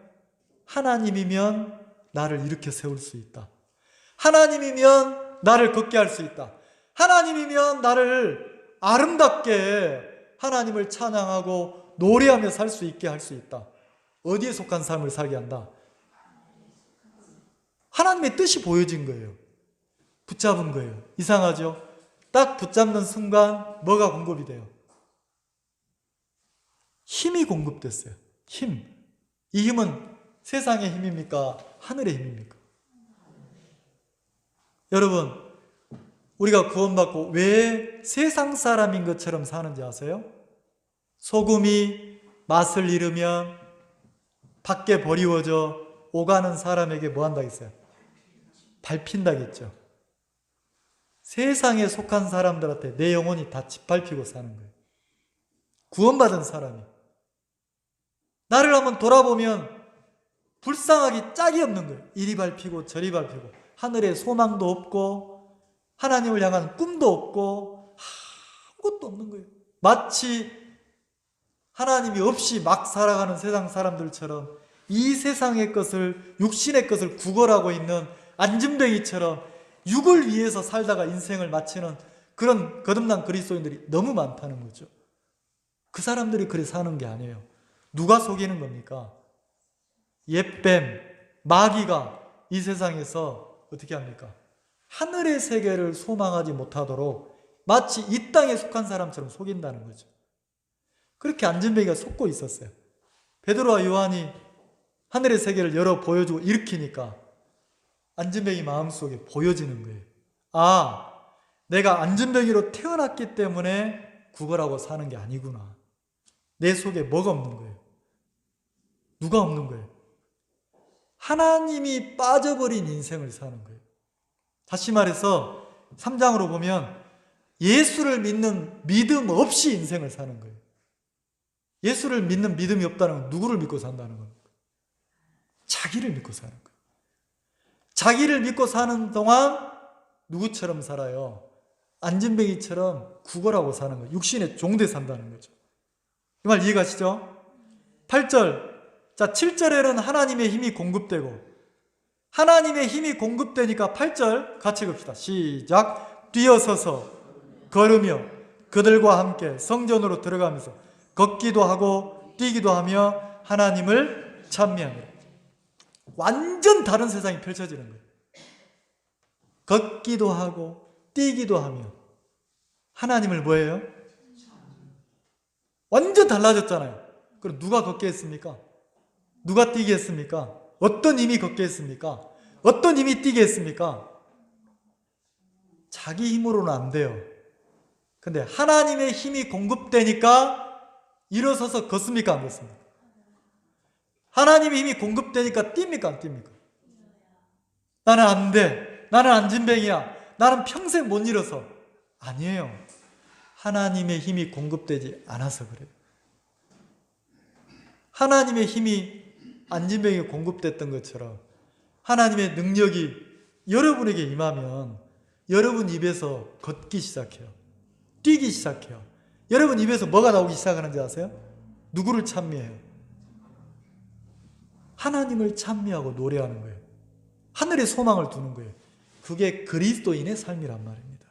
하나님이면 나를 일으켜 세울 수 있다. 하나님이면 나를 걷게 할 수 있다. 하나님이면 나를 아름답게 하나님을 찬양하고 노래하며 살 수 있게 할 수 있다. 어디에 속한 삶을 살게 한다? 하나님의 뜻이 보여진 거예요. 붙잡은 거예요. 이상하죠? 딱 붙잡는 순간 뭐가 공급이 돼요? 힘이 공급됐어요. 힘. 이 힘은 세상의 힘입니까? 하늘의 힘입니까? 여러분, 우리가 구원받고 왜 세상 사람인 것처럼 사는지 아세요? 소금이 맛을 잃으면 밖에 버리워져 오가는 사람에게 뭐 한다겠어요? 밟힌다겠죠. 세상에 속한 사람들한테 내 영혼이 다 짓밟히고 사는 거예요. 구원받은 사람이. 나를 한번 돌아보면 불쌍하기 짝이 없는 거예요. 이리 밟히고 저리 밟히고 하늘에 소망도 없고 하나님을 향한 꿈도 없고 아무것도 없는 거예요. 마치 하나님이 없이 막 살아가는 세상 사람들처럼 이 세상의 것을, 육신의 것을 구걸하고 있는 안진뱅이처럼 육을 위해서 살다가 인생을 마치는 그런 거듭난 그리스도인들이 너무 많다는 거죠. 그 사람들이 그래 사는 게 아니에요. 누가 속이는 겁니까? 옛뱀, 마귀가 이 세상에서 어떻게 합니까? 하늘의 세계를 소망하지 못하도록 마치 이 땅에 속한 사람처럼 속인다는 거죠. 그렇게 안진뱅이가 속고 있었어요. 베드로와 요한이 하늘의 세계를 열어 보여주고 일으키니까 안진뱅이 마음속에 보여지는 거예요. 아, 내가 안진뱅이로 태어났기 때문에 구걸하고 사는 게 아니구나. 내 속에 뭐가 없는 거예요? 누가 없는 거예요? 하나님이 빠져버린 인생을 사는 거예요. 다시 말해서 3장으로 보면 예수를 믿는 믿음 없이 인생을 사는 거예요. 예수를 믿는 믿음이 없다는 건 누구를 믿고 산다는 겁니까? 자기를 믿고 사는 거예요. 자기를 믿고 사는 동안 누구처럼 살아요? 안진뱅이처럼 구걸하고 사는 거예요. 육신의 종돼 산다는 거죠. 이 말 이해가시죠? 8절. 자, 7절에는 하나님의 힘이 공급되고, 하나님의 힘이 공급되니까 8절 같이 봅시다. 시작. 뛰어서서 걸으며 그들과 함께 성전으로 들어가면서 걷기도 하고 뛰기도 하며 하나님을 찬미하니라. 완전 다른 세상이 펼쳐지는 거예요. 걷기도 하고 뛰기도 하며 하나님을 뭐예요? 완전 달라졌잖아요. 그럼 누가 걷게 했습니까? 누가 뛰게 했습니까? 어떤 힘이 걷게 했습니까? 어떤 힘이 뛰게 했습니까? 자기 힘으로는 안 돼요. 근데 하나님의 힘이 공급되니까 일어서서 걷습니까? 안 걷습니까? 하나님의 힘이 공급되니까 뜁니까? 안 뜁니까? 나는 안 돼. 나는 안진뱅이야. 나는 평생 못 일어서. 아니에요. 하나님의 힘이 공급되지 않아서 그래요. 하나님의 힘이 안진뱅이에 공급됐던 것처럼 하나님의 능력이 여러분에게 임하면 여러분 입에서 걷기 시작해요. 뛰기 시작해요. 여러분 입에서 뭐가 나오기 시작하는지 아세요? 누구를 찬미해요? 하나님을 찬미하고 노래하는 거예요. 하늘에 소망을 두는 거예요. 그게 그리스도인의 삶이란 말입니다.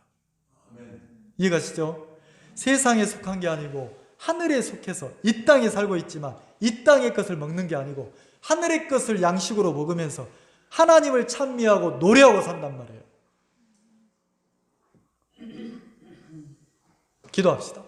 이해가시죠? 세상에 속한 게 아니고 하늘에 속해서 이 땅에 살고 있지만 이 땅의 것을 먹는 게 아니고 하늘의 것을 양식으로 먹으면서 하나님을 찬미하고 노래하고 산단 말이에요. 기도합시다.